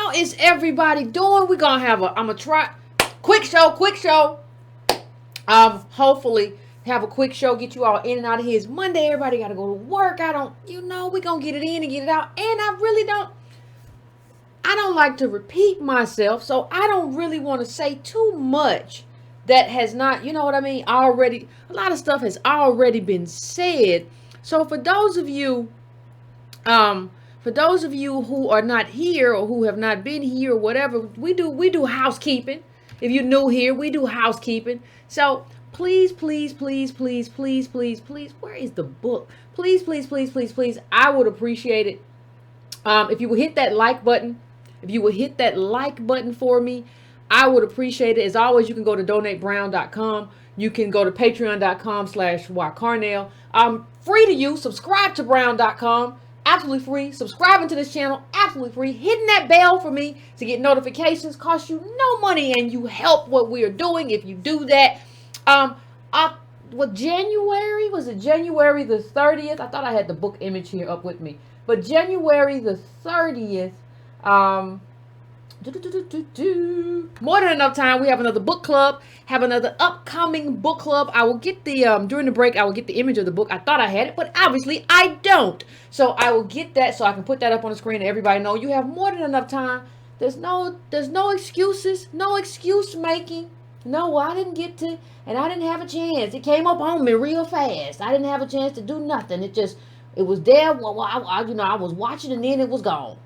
How is everybody doing? We're gonna have I'm gonna try quick show. Hopefully have a quick show, get you all in and out of here. It's Monday, everybody gotta go to work. We're gonna get it in and get it out. And I don't like to repeat myself, so I don't really want to say too much that has not, you know what I mean, already, a lot of stuff has already been said. So for those of you who are not here or who have not been here or whatever, we do housekeeping. If you're new here, we do housekeeping. So please, where is the book? Please, I would appreciate it if you would hit that like button. If you would hit that like button for me, I would appreciate it. As always, you can go to donatebrown.com. You can go to patreon.com/ycarnell. Free to use. Subscribe to brown.com. Absolutely free. Subscribing to this channel. Absolutely free. Hitting that bell for me to get notifications. Costs you no money and you help what we are doing if you do that. January? Was it January the 30th? I thought I had the book image here up with me. But January the 30th, more than enough time. We have another book club, have another upcoming book club. I will get the during the break, I will get the image of the book. I thought I had it, but obviously I don't. So I will get that so I can put that up on the screen and everybody know you have more than enough time. There's no excuses, no excuse making. No, well, I didn't get to, and I didn't have a chance. It came up on me real fast. I didn't have a chance to do nothing. It was there. Well, I was watching and then it was gone.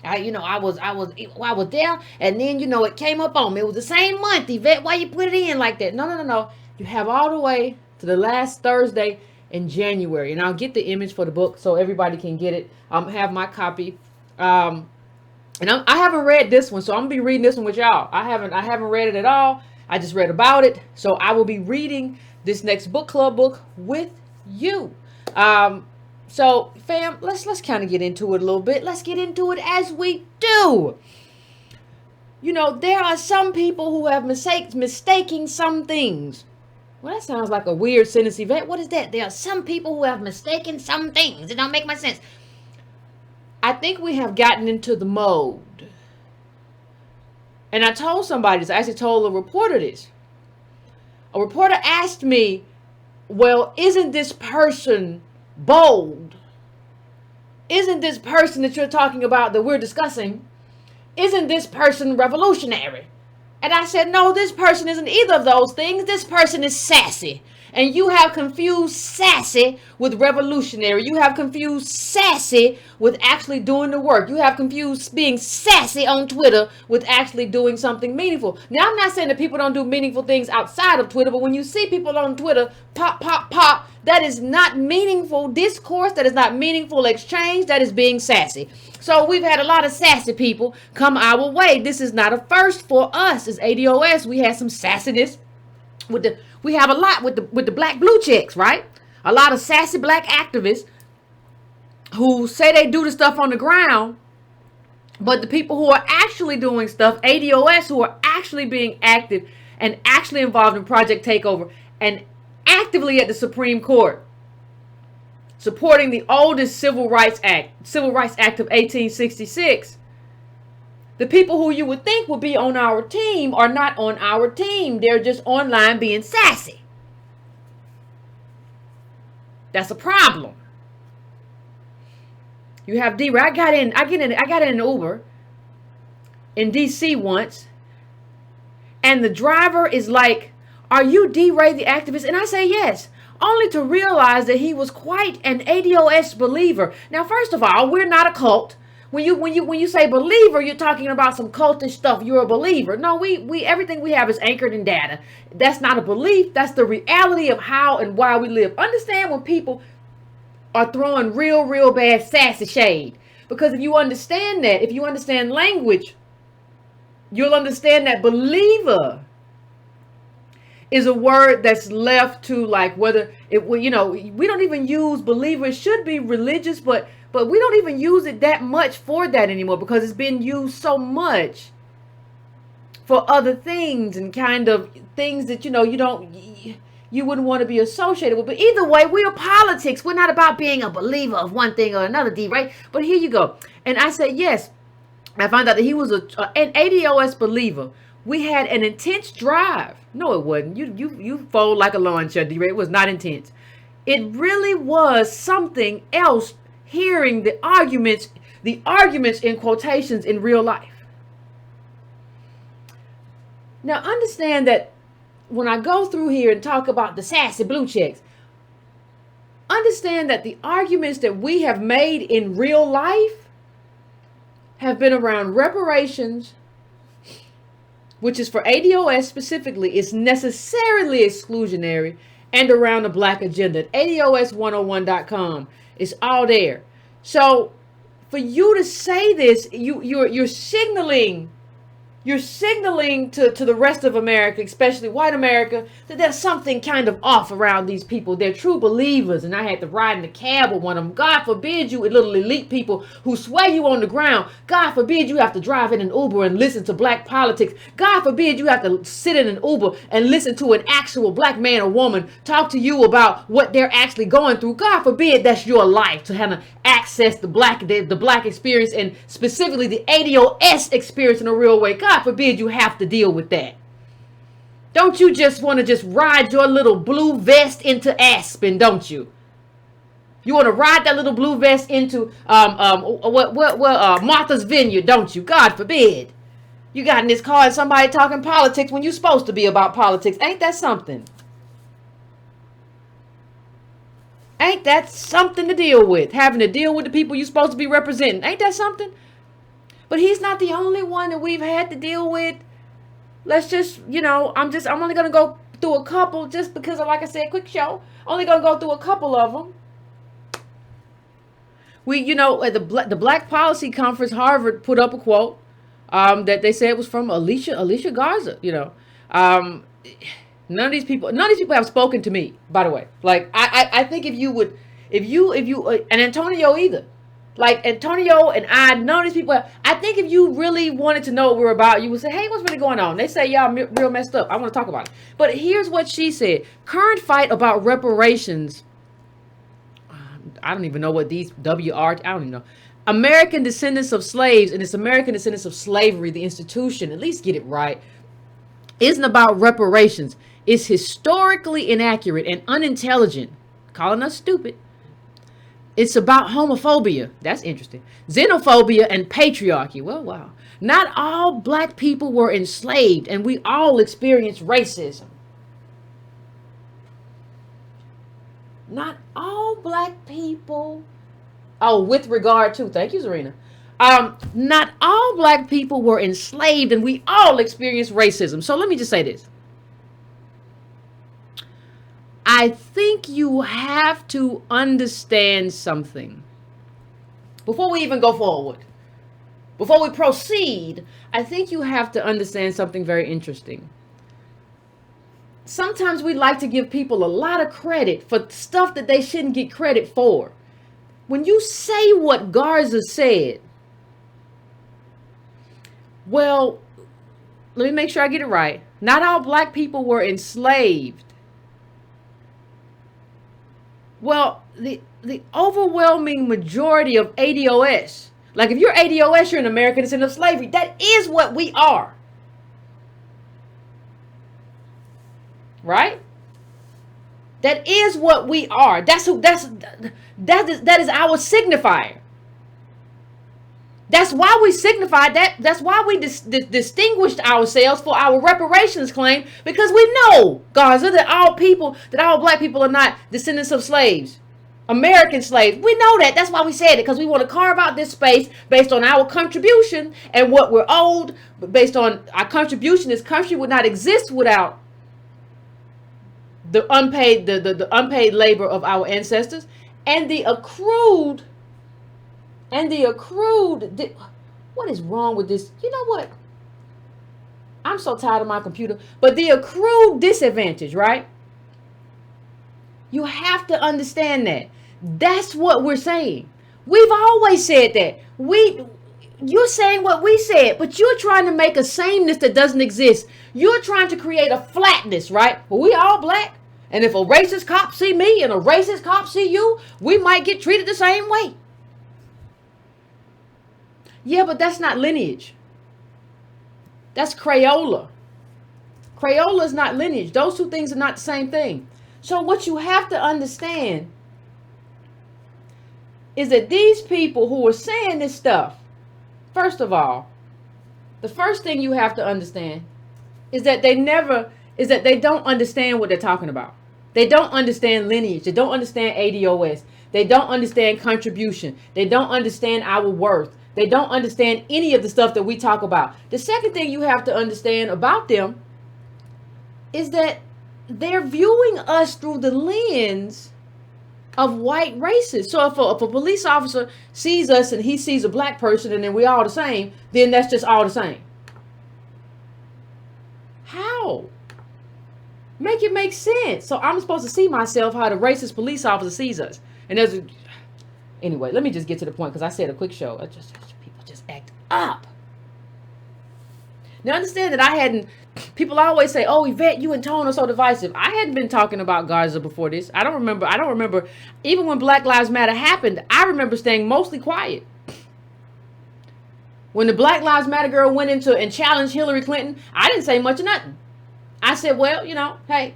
I was there, and then, it came up on me. It was the same month, Yvette. Why you put it in like that? No. You have all the way to the last Thursday in January, and I'll get the image for the book so everybody can get it. Have my copy. And I haven't read this one, so I'm gonna be reading this one with y'all. I haven't read it at all. I just read about it, so I will be reading this next book club book with you. So, fam, let's kind of get into it a little bit. Let's get into it as we do. There are some people who have mistaking some things. Well, that sounds like a weird sentence, Yvette. What is that? There are some people who have mistaken some things. It don't make much sense. I think we have gotten into the mode. And I told somebody this. I actually told a reporter this. A reporter asked me, well, isn't this person bold? Isn't this person that you're talking about, that we're discussing, isn't this person revolutionary? And I said, no, this person isn't either of those things. This person is sassy. And you have confused sassy with revolutionary. You have confused sassy with actually doing the work. You have confused being sassy on Twitter with actually doing something meaningful. Now, I'm not saying that people don't do meaningful things outside of Twitter, but when you see people on Twitter pop, that is not meaningful discourse. That is not meaningful exchange. That is being sassy. So we've had a lot of sassy people come our way. This is not a first for us. As ADOS, we had some sassiness we have a lot with the black blue chicks, right? A lot of sassy black activists who say they do the stuff on the ground, but the people who are actually doing stuff, ADOS, who are actually being active and actually involved in Project Takeover and actively at the Supreme Court, supporting the oldest Civil Rights Act of 1866. The people who you would think would be on our team are not on our team. They're just online being sassy. That's a problem. You have D-Ray. I got in an Uber in DC once, and the driver is like, "Are you D-Ray the activist?" And I say yes, only to realize that he was quite an ADOS believer. Now, first of all, we're not a cult. When you say believer, you're talking about some cultish stuff. You're a believer. No, we everything we have is anchored in data. That's not a belief. That's the reality of how and why we live. Understand when people are throwing real bad sassy shade. Because if you understand that, if you understand language, you'll understand that believer is a word that's left to, like, whether it, we don't even use believer. It should be religious, but we don't even use it that much for that anymore, because it's been used so much for other things and kind of things that, you wouldn't want to be associated with. But either way, we are politics. We're not about being a believer of one thing or another, D, right? But here you go. And I said, yes, I found out that he was an ADOS believer. We had an intense drive. No, it wasn't. You fold like a lawn chair, D-Ray. It was not intense. It really was something else hearing the arguments in quotations in real life. Now understand that when I go through here and talk about the sassy blue checks, understand that the arguments that we have made in real life have been around reparations, which is for ADOS specifically, is necessarily exclusionary, and around the black agenda. ADOS101.com is all there. So for you to say this, you're signaling to the rest of America, especially white America, that there's something kind of off around these people. They're true believers. And I had to ride in the cab with one of them. God forbid you little elite people who sway you on the ground. God forbid you have to drive in an Uber and listen to black politics. God forbid you have to sit in an Uber and listen to an actual black man or woman talk to you about what they're actually going through. God forbid that's your life, to have to access the black experience, and specifically the ADOS experience in a real way. God forbid you have to deal with that. Don't you just want to just ride your little blue vest into Aspen, don't you? You want to ride that little blue vest into Martha's Vineyard, don't you? God forbid. You got in this car and somebody talking politics when you're supposed to be about politics. Ain't that something? Ain't that something to deal with? Having to deal with the people you're supposed to be representing. Ain't that something? But he's not the only one that we've had to deal with. Let's just, I'm only going to go through a couple just because, like I said, quick show. Only going to go through a couple of them. At the Black Policy Conference, Harvard put up a quote that they said was from Alicia Garza, None of these people have spoken to me, by the way. Like, I think if you and Antonio either. Like Antonio and none of these people, I think if you really wanted to know what we're about, you would say, hey, what's really going on? They say, y'all real messed up. I want to talk about it. But here's what she said. Current fight about reparations. I don't even know what these I don't even know. American descendants of slaves, and it's American descendants of slavery, the institution, at least get it right, isn't about reparations. It's historically inaccurate and unintelligent, calling us stupid. It's about homophobia. That's interesting. Xenophobia and patriarchy. Well, wow. Not all black people were enslaved, and we all experienced racism. Not all black people. Oh, with regard to, thank you, Zarina. Not all black people were enslaved, and we all experienced racism. So let me just say this. I think you have to understand something before we even go forward. Before we proceed, I think you have to understand something very interesting. Sometimes we like to give people a lot of credit for stuff that they shouldn't get credit for. When you say what Garza said, well, let me make sure I get it right. Not all black people were enslaved. Well, the overwhelming majority of ADOS, like if you're ADOS, you're an American descendant of slavery. That is what we are. Right? That is what we are. That is our signifier. That's why we signified that. That's why we distinguished ourselves for our reparations claim, because we know, Garza, that all black people are not descendants of slaves, American slaves. We know that. That's why we said it, because we want to carve out this space based on our contribution and what we're owed. Based on our contribution, this country would not exist without the unpaid labor of our ancestors and the accrued. What is wrong with this? You know what? I'm so tired of my computer. But the accrued disadvantage, right? You have to understand that. That's what we're saying. We've always said that. You're saying what we said, but you're trying to make a sameness that doesn't exist. You're trying to create a flatness, right? Well, we all black. And if a racist cop see me and a racist cop see you, we might get treated the same way. Yeah, but that's not lineage. That's Crayola. Crayola is not lineage. Those two things are not the same thing. So what you have to understand is that these people who are saying this stuff, first of all, the first thing you have to understand is that they don't understand what they're talking about. They don't understand lineage. They don't understand ADOS. They don't understand contribution. They don't understand our worth. They don't understand any of the stuff that we talk about. The second thing you have to understand about them is that they're viewing us through the lens of white racists. So if a police officer sees us and he sees a black person and then we're all the same, then that's just all the same. How? Make it make sense. So I'm supposed to see myself how the racist police officer sees us. And anyway, let me just get to the point because I said a quick show. People just act up. Now understand that people always say, oh, Yvette, you and Tone are so divisive. I hadn't been talking about Garza before this. I don't remember. Even when Black Lives Matter happened, I remember staying mostly quiet. When the Black Lives Matter girl went into and challenged Hillary Clinton, I didn't say much of nothing. I said, well, hey,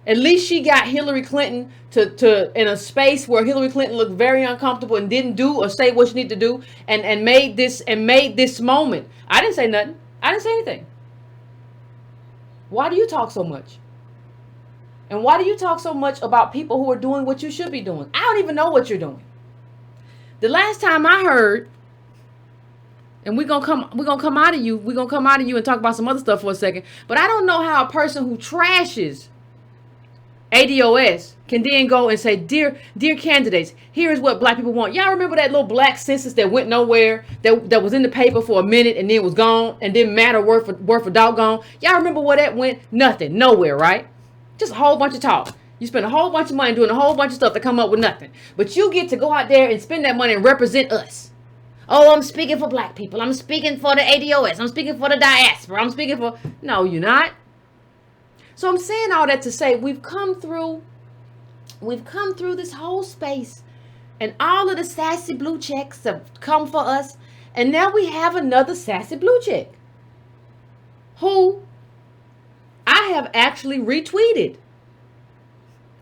at least she got Hillary Clinton to in a space where Hillary Clinton looked very uncomfortable and didn't do or say what she needed to do and made this moment. I didn't say nothing. I didn't say anything. Why do you talk so much? And why do you talk so much about people who are doing what you should be doing? I don't even know what you're doing. The last time I heard, and we're gonna come out of you and talk about some other stuff for a second. But I don't know how a person who trashes ADOS can then go and say, dear candidates, here is what black people want. Y'all remember that little black census that went nowhere, that was in the paper for a minute and then was gone and didn't matter worth for doggone. Y'all remember where that went? Nothing, nowhere, right? Just a whole bunch of talk. You spend a whole bunch of money doing a whole bunch of stuff to come up with nothing. But you get to go out there and spend that money and represent us. Oh, I'm speaking for black people. I'm speaking for the ADOS. I'm speaking for the diaspora. I'm speaking for... No, you're not. So I'm saying all that to say we've come through this whole space and all of the sassy blue checks have come for us. And now we have another sassy blue check who I have actually retweeted.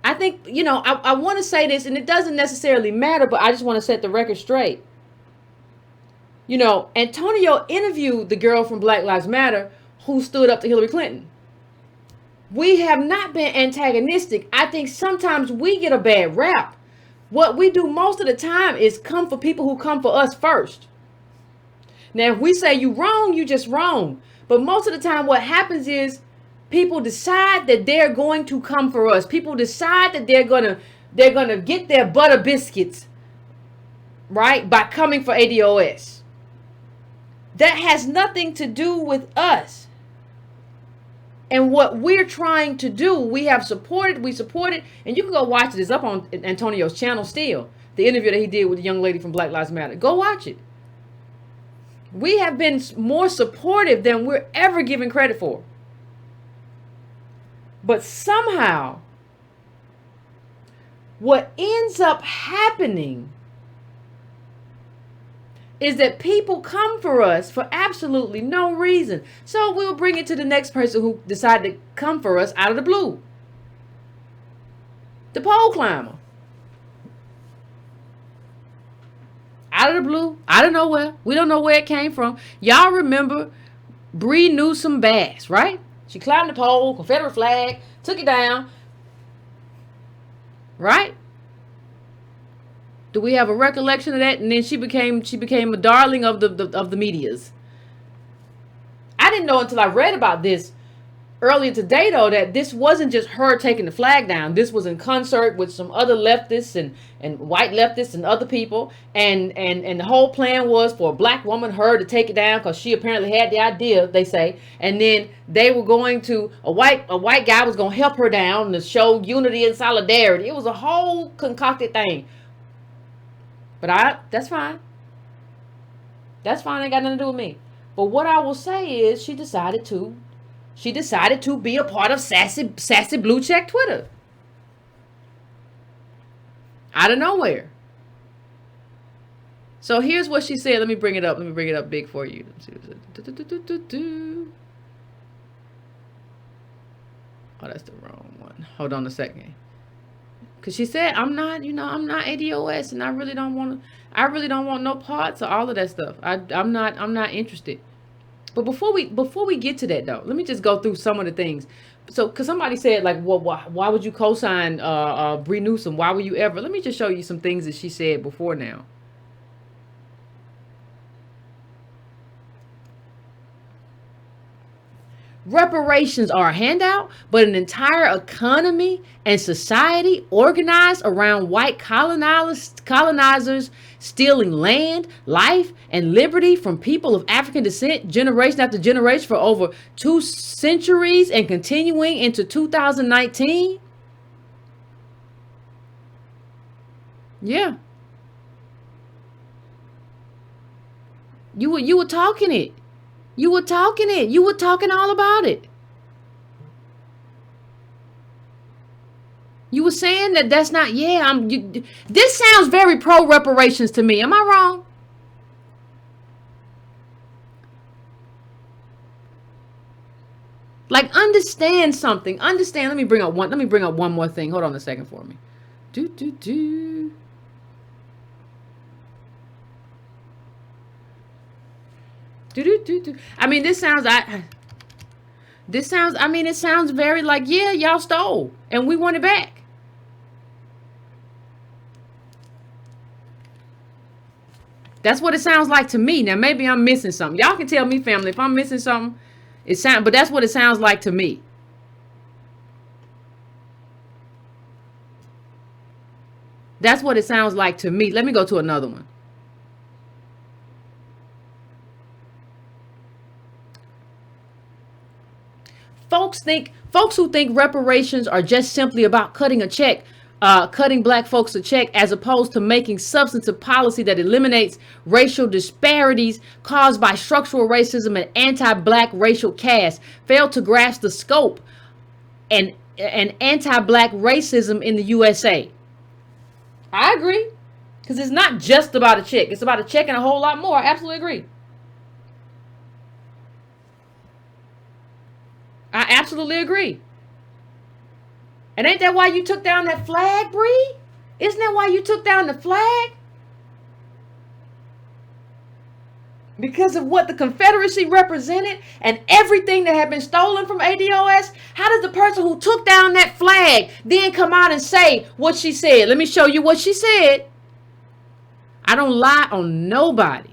I think, I want to say this and it doesn't necessarily matter, but I just want to set the record straight. Antonio interviewed the girl from Black Lives Matter who stood up to Hillary Clinton. We have not been antagonistic. I think sometimes we get a bad rap. What we do most of the time is come for people who come for us first. Now, if we say you wrong, you just wrong. But most of the time what happens is people decide that they're going to come for us. People decide that they're gonna get their butter biscuits, right, by coming for ADOS. That has nothing to do with us. And what we're trying to do, we supported, and you can go watch it. It's up on Antonio's channel still. The interview that he did with the young lady from Black Lives Matter. Go watch it. We have been more supportive than we're ever given credit for. But somehow, what ends up happening is that people come for us for absolutely no reason. So we'll bring it to the next person who decided to come for us out of the blue. The pole climber. Out of the blue, out of nowhere. We don't know where it came from. Y'all remember Bree Newsome Bass, right? She climbed the pole, Confederate flag, took it down. Right? Do we have a recollection of that? And then she became a darling of the medias. I didn't know until I read about this earlier today, though, that this wasn't just her taking the flag down. This was in concert with some other leftists and white leftists and other people. And the whole plan was for a black woman, her, to take it down because she apparently had the idea, they say. And then they were going to, a white guy was going to help her down to show unity and solidarity. It was a whole concocted thing. But that's fine. That's fine. Ain't got nothing to do with me. But what I will say is she decided to be a part of sassy blue check Twitter. Out of nowhere. So here's what she said. Let me bring it up. Let me bring it up big for you. Oh, that's the wrong one. Hold on a second. Because she said, I'm not ADOS, and I really don't want no parts of all of that stuff. I'm not interested. But before we get to that though, let me just go through some of the things. So, because somebody said, like, well, why would you co-sign Bree Newsome? Why would you ever? Let me just show you some things that she said before now. Reparations are a handout, but an entire economy and society organized around white colonizers stealing land, life, and liberty from people of African descent generation after generation for over 2 centuries and continuing into 2019. Yeah. You were talking it. You were talking it. You were talking all about it. You were saying that that's not, this sounds very pro reparations to me. Am I wrong? Like, understand something. Understand. Let me bring up one more thing. Hold on a second for me. I mean, it sounds very like, yeah, y'all stole and we want it back. That's what it sounds like to me. Now, maybe I'm missing something. Y'all can tell me, family, if I'm missing something. But that's what it sounds like to me. That's what it sounds like to me. Let me go to another one. Folks who think reparations are just simply about cutting a check, cutting black folks a check, as opposed to making substantive policy that eliminates racial disparities caused by structural racism and anti-black racial caste, fail to grasp the scope and anti-black racism in the USA. I agree, because it's not just about a check. It's about a check and a whole lot more. I absolutely agree. I absolutely agree. And ain't that why you took down that flag, Bree? Isn't that why you took down the flag? Because of what the Confederacy represented and everything that had been stolen from ADOS? How does the person who took down that flag then come out and say what she said? Let me show you what she said. I don't lie on nobody.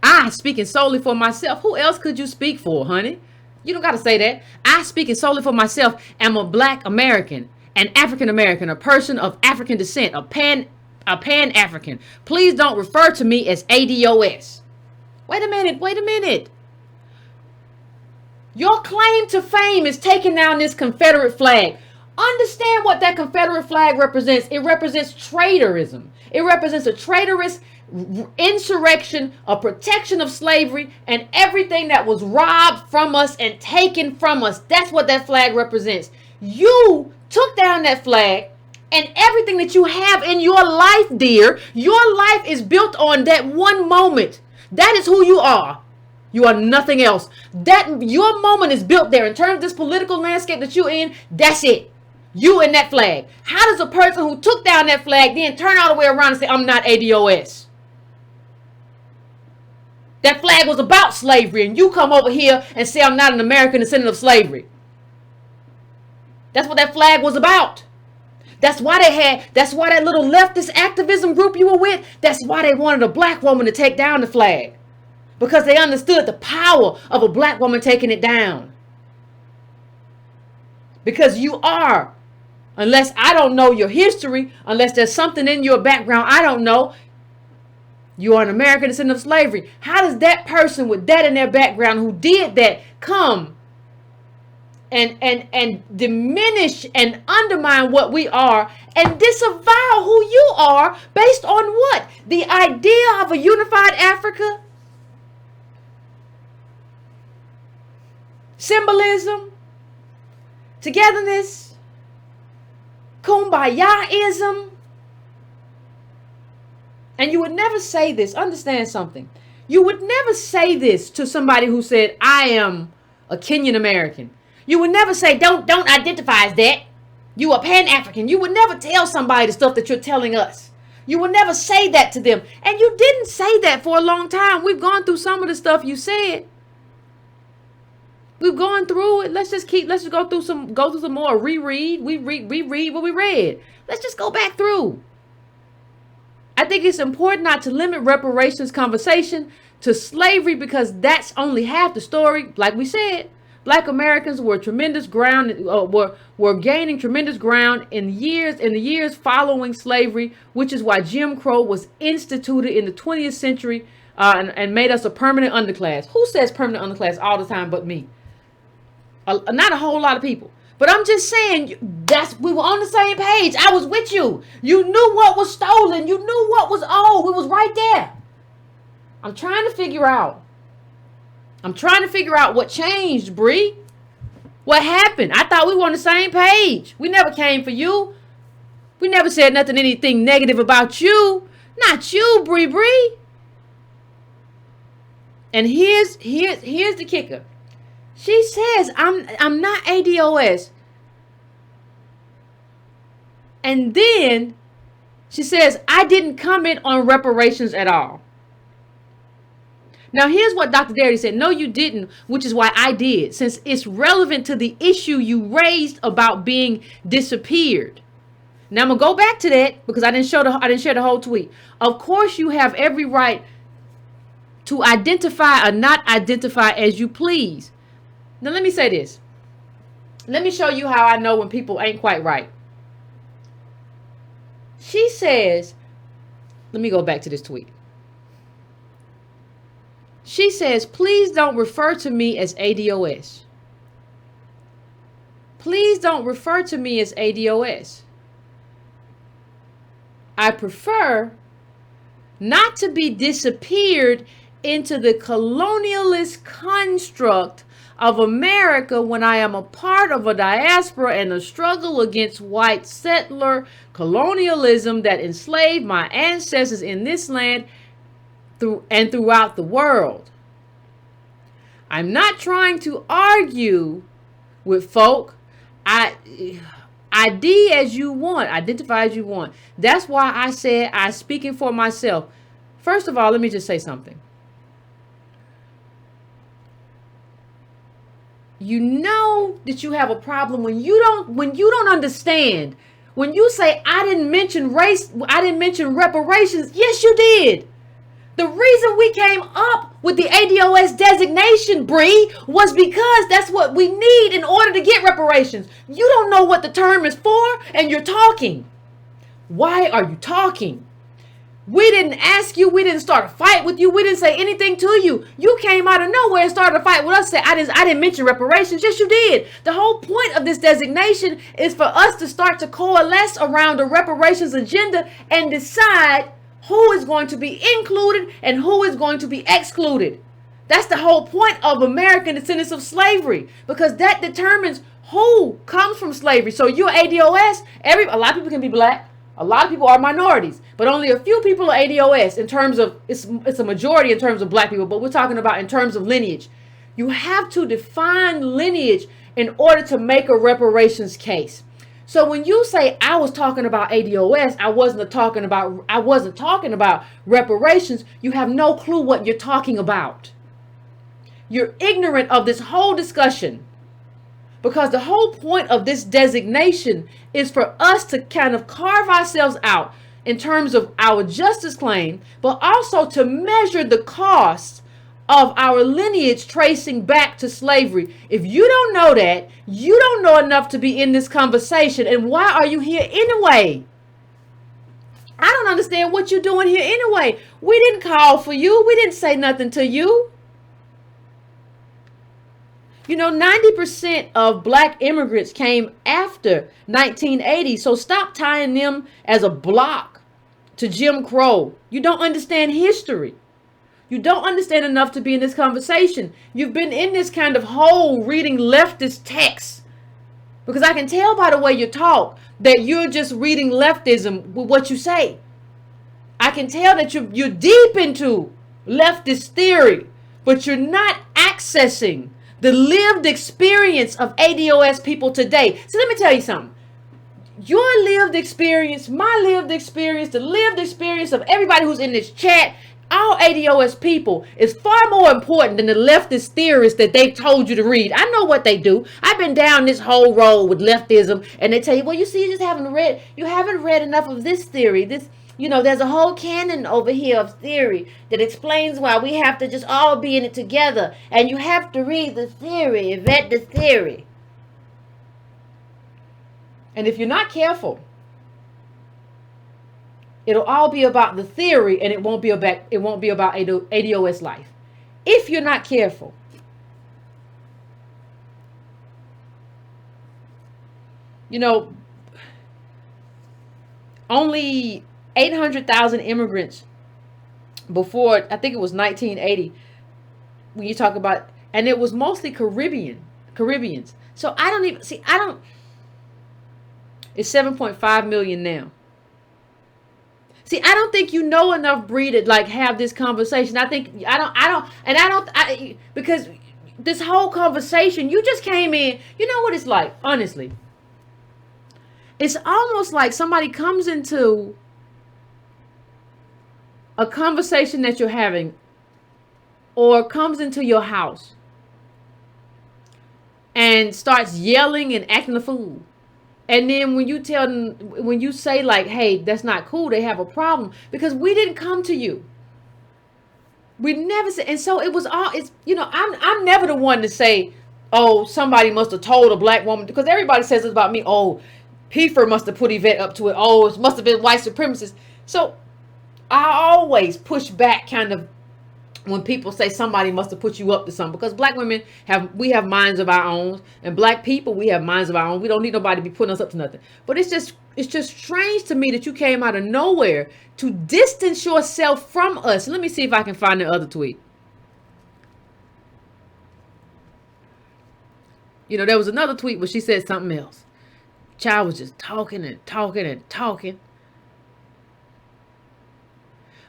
I, speaking solely for myself. Who else could you speak for, honey? You don't got to say that. I, speaking solely for myself, am a black American, an African American, a person of African descent, a pan-African. Please don't refer to me as ADOS. Wait a minute. Your claim to fame is taking down this Confederate flag. Understand what that Confederate flag represents. It represents traitorism. It represents a traitorous insurrection, a protection of slavery, and everything that was robbed from us and taken from us. That's what that flag represents. You took down that flag, and everything that you have in your life, dear, your life is built on that one moment. That is who you are. You are nothing else. That your moment is built there. In terms of this political landscape that you're in, that's it. You and that flag. How does a person who took down that flag then turn all the way around and say, I'm not ADOS? That flag was about slavery, and you come over here and say I'm not an American descendant of slavery. That's what that flag was about. That's why that little leftist activism group you were with, that's why they wanted a black woman to take down the flag. Because they understood the power of a black woman taking it down. Because you are, unless I don't know your history, unless there's something in your background I don't know, you are an American descendant of slavery. How does that person with that in their background who did that come and diminish and undermine what we are and disavow who you are based on what? The idea of a unified Africa? Symbolism? Togetherness? Kumbaya-ism? And you would never say this. Understand something. You would never say this to somebody who said, I am a Kenyan American. You would never say, don't identify as that. You are Pan-African. You would never tell somebody the stuff that you're telling us. You would never say that to them. And you didn't say that for a long time. We've gone through some of the stuff you said. We've gone through it. Let's just go through some more. Reread what we read. Let's just go back through. I think it's important not to limit reparations conversation to slavery, because that's only half the story. Like we said, Black Americans were gaining tremendous ground in the years following slavery, which is why Jim Crow was instituted in the 20th century and made us a permanent underclass. Who says permanent underclass all the time but me? Not a whole lot of people. But I'm just saying, we were on the same page. I was with you. You knew what was stolen. You knew what was old. It was right there. I'm trying to figure out what changed, Bree. What happened? I thought we were on the same page. We never came for you. We never said anything negative about you. Not you, Bree. And here's the kicker. She says, I'm not ADOS. And then she says, I didn't comment on reparations at all. Now, here's what Dr. Darity said. No, you didn't, which is why I did, since it's relevant to the issue you raised about being disappeared. Now, I'm going to go back to that because I didn't share the whole tweet. Of course, you have every right to identify or not identify as you please. Now, let me say this. Let me show you how I know when people ain't quite right. She says, let me go back to this tweet. She says, please don't refer to me as ADOS. Please don't refer to me as ADOS. I prefer not to be disappeared into the colonialist construct of America when I am a part of a diaspora and a struggle against white settler colonialism that enslaved my ancestors in this land and throughout the world. I'm not trying to argue with folk. ID as you want, identify as you want. That's why I said I'm speaking for myself. First of all, let me just say something. You know that you have a problem when you don't understand. When you say I didn't mention race, I didn't mention reparations. Yes, you did. The reason we came up with the ADOS designation, Bree, was because that's what we need in order to get reparations. You don't know what the term is for, and you're talking. Why are you talking? We didn't ask you. We didn't start a fight with you. We didn't say anything to you. You came out of nowhere and started a fight with us. Said I didn't mention reparations. Yes, you did. The whole point of this designation is for us to start to coalesce around a reparations agenda and decide who is going to be included and who is going to be excluded. That's the whole point of American descendants of slavery, because that determines who comes from slavery. So you're ADOS. A lot of people can be black. A lot of people are minorities, but only a few people are ADOS in terms of, it's a majority in terms of black people, but we're talking about in terms of lineage. You have to define lineage in order to make a reparations case. So when you say I was talking about ADOS, I wasn't talking about reparations, you have no clue what you're talking about. You're ignorant of this whole discussion. Because the whole point of this designation is for us to kind of carve ourselves out in terms of our justice claim, but also to measure the costs of our lineage tracing back to slavery. If you don't know that, you don't know enough to be in this conversation. And why are you here anyway? I don't understand what you're doing here anyway. We didn't call for you. We didn't say nothing to you. You know, 90% of black immigrants came after 1980. So stop tying them as a block to Jim Crow. You don't understand history. You don't understand enough to be in this conversation. You've been in this kind of hole reading leftist texts. Because I can tell by the way you talk that you're just reading leftism with what you say. I can tell that you're deep into leftist theory, but you're not accessing the lived experience of ADOS people today. So let me tell you something. Your lived experience, my lived experience, the lived experience of everybody who's in this chat, all ADOS people, is far more important than the leftist theorists that they've told you to read. I know what they do. I've been down this whole road with leftism, and they tell you, well, you see, you haven't read enough of this theory. There's a whole canon over here of theory that explains why we have to just all be in it together. And you have to read the theory, Yvette, the theory. And if you're not careful, it'll all be about the theory, and it won't be about ADOS life. If you're not careful. Only 800,000 immigrants before, I think it was 1980, when you talk about, and it was mostly Caribbeans. So it's 7.5 million now. See, I don't think you know enough, Bree, to like have this conversation. Because this whole conversation, you just came in, you know what it's like, honestly. It's almost like somebody comes into a conversation that you're having, or comes into your house and starts yelling and acting a fool. And then when you say like, hey, that's not cool, they have a problem, because we didn't come to you. We never said, and so I'm never the one to say, oh, somebody must have told a black woman, because everybody says it's about me. Oh, Heifer must have put Yvette up to it. Oh, it must have been white supremacists. So I always push back kind of when people say somebody must have put you up to something, because black women have minds of our own, and black people, we have minds of our own. We don't need nobody to be putting us up to nothing. But it's just strange to me that you came out of nowhere to distance yourself from us. Let me see if I can find the other tweet. There was another tweet where she said something else. Child was just talking and talking and talking.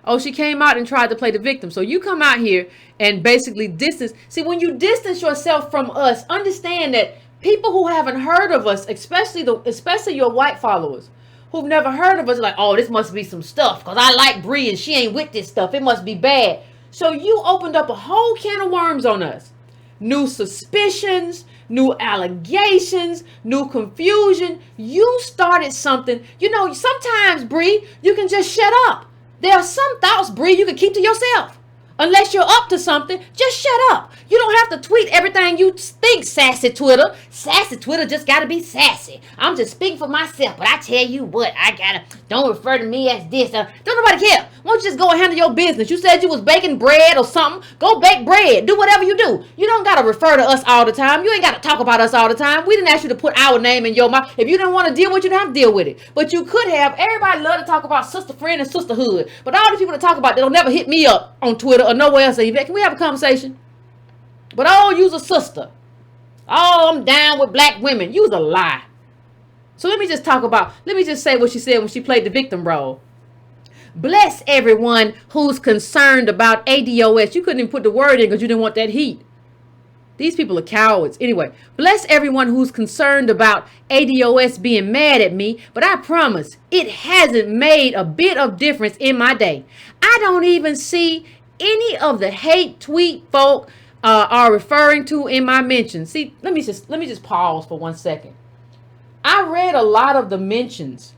Oh, she came out and tried to play the victim. So you come out here and basically distance. See, when you distance yourself from us, understand that people who haven't heard of us, especially your white followers who've never heard of us, are like, oh, this must be some stuff because I like Bree and she ain't with this stuff. It must be bad. So you opened up a whole can of worms on us. New suspicions, new allegations, new confusion. You started something. Sometimes, Bree, you can just shut up. There are some thoughts, Bree, you can keep to yourself. Unless you're up to something, just shut up. You don't have to tweet everything you think, Sassy Twitter. Sassy Twitter just got to be sassy. I'm just speaking for myself, but I tell you what, don't refer to me as this. Don't nobody care. Why don't you just go and handle your business? You said you was baking bread or something. Go bake bread. Do whatever you do. You don't got to refer to us all the time. You ain't got to talk about us all the time. We didn't ask you to put our name in your mouth. If you didn't want to deal with it, you didn't have to deal with it. But you could have. Everybody love to talk about sister friend and sisterhood. But all the people that talk about, they'll never hit me up on Twitter or nowhere else. Say, Yvette, can we have a conversation? But you's a sister. I'm down with black women. You's a lie. So let me just say what she said when she played the victim role. Bless everyone who's concerned about ADOS. You couldn't even put the word in because you didn't want that heat. These people are cowards. Anyway, bless everyone who's concerned about ADOS being mad at me, but I promise it hasn't made a bit of difference in my day. I don't even see any of the hate tweet folk are referring to in my mentions. See, let me just pause for 1 second. I read a lot of the mentions,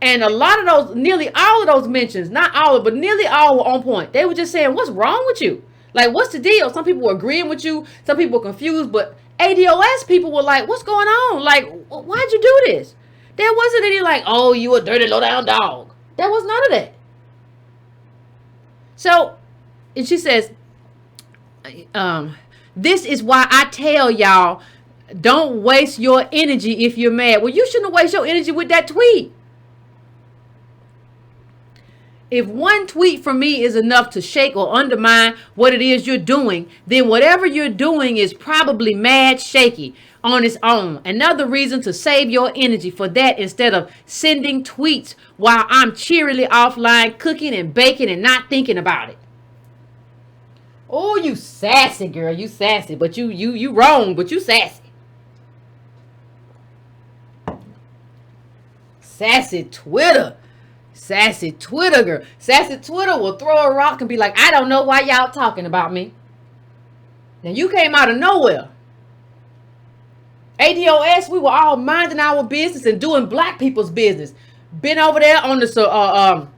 and nearly all of those mentions, not all of, but nearly all were on point. They were just saying, what's wrong with you? Like, what's the deal? Some people were agreeing with you. Some people were confused, but ADOS people were like, what's going on? Like, why'd you do this? There wasn't any like, oh, you a dirty low down dog. There was none of that. So, and she says, this is why I tell y'all, don't waste your energy if you're mad. Well, you shouldn't waste your energy with that tweet. If one tweet from me is enough to shake or undermine what it is you're doing, then whatever you're doing is probably mad shaky. on its own. Another reason to save your energy for that instead of sending tweets while I'm cheerily offline cooking and baking and not thinking about it. Oh, you sassy girl, you sassy, but you wrong, but you sassy. Sassy Twitter. Sassy Twitter girl. Sassy Twitter will throw a rock and be like, I don't know why y'all talking about me. Now you came out of nowhere. ADOS, we were all minding our business and doing black people's business. Been over there on the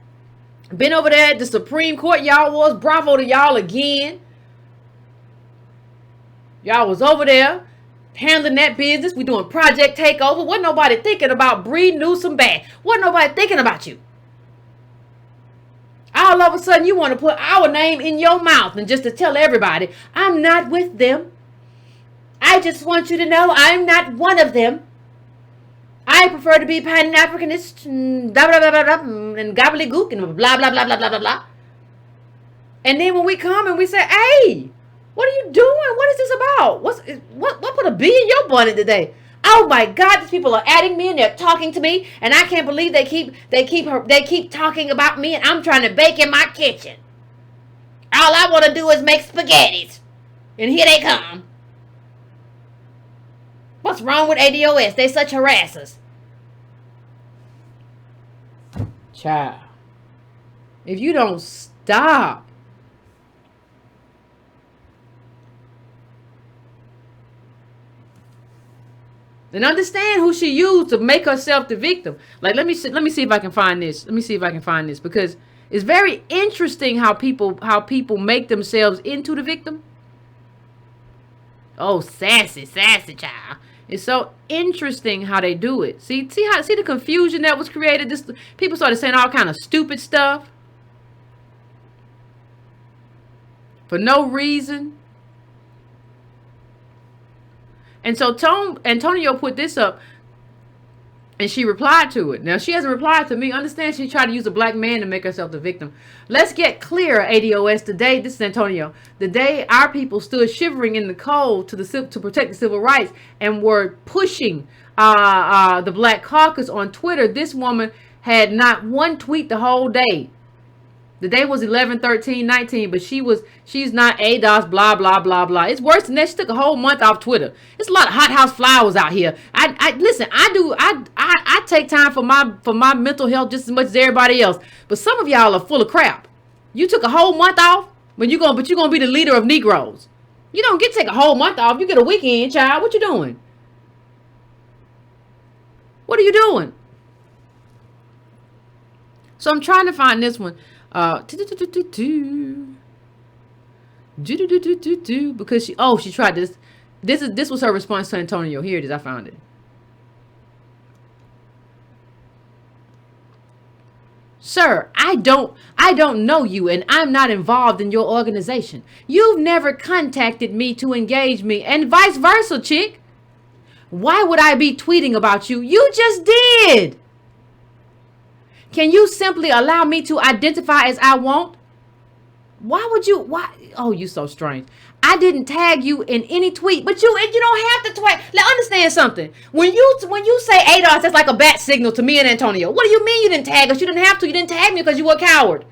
been over there at the Supreme Court. Y'all was. Bravo to y'all again. Y'all was over there handling that business. We doing Project Takeover. Wasn't nobody thinking about Bree Newsome bad. Wasn't nobody thinking about you. All of a sudden, you want to put our name in your mouth and just to tell everybody, I'm not with them. I just want you to know I'm not one of them. I prefer to be Pan-Africanist and blah, blah, blah, blah, blah, and gobbledygook and blah, blah, blah, blah, blah, blah, blah. And then when we come and we say, hey, what are you doing? What is this about? What put a bee in your bonnet today? Oh my God, these people are adding me and they're talking to me, and I can't believe they keep talking about me, and I'm trying to bake in my kitchen. All I want to do is make spaghettis, and here they come. What's wrong with ADOS? They such harassers. Child, if you don't stop. And understand who she used to make herself the victim. Like, let me see if I can find this. Let me see if I can find this, because it's very interesting how people make themselves into the victim. Oh, sassy child. It's so interesting how they do it. See the confusion that was created. People started saying all kind of stupid stuff for no reason. And so Antonio put this up, and she replied to it. Now, she hasn't replied to me. Understand, she tried to use a black man to make herself the victim. Let's get clear, ADOS. Today, this is Antonio. The day our people stood shivering in the cold to protect the civil rights and were pushing the Black Caucus on Twitter, this woman had not one tweet the whole day. The day was 11/13/19, but she's not ADOS, blah, blah, blah, blah. It's worse than that. She took a whole month off Twitter. It's a lot of hothouse flowers out here. Listen, I take time for my mental health just as much as everybody else. But some of y'all are full of crap. You took a whole month off, but you're gonna be the leader of Negroes. You don't get to take a whole month off. You get a weekend, child. What you doing? What are you doing? So I'm trying to find this one. Because she tried this. This was her response to Antonio. Here it is. I found it. Sir, I don't know you, and I'm not involved in your organization. You've never contacted me to engage me, and vice versa, chick. Why would I be tweeting about you? You just did. Can you simply allow me to identify as I want? Why? Oh, you so strange. I didn't tag you in any tweet, but you don't have to tweet. Now understand something. When you say ADOS, that's like a bat signal to me and Antonio. What do you mean you didn't tag us? You didn't have to. You didn't tag me because you were a coward.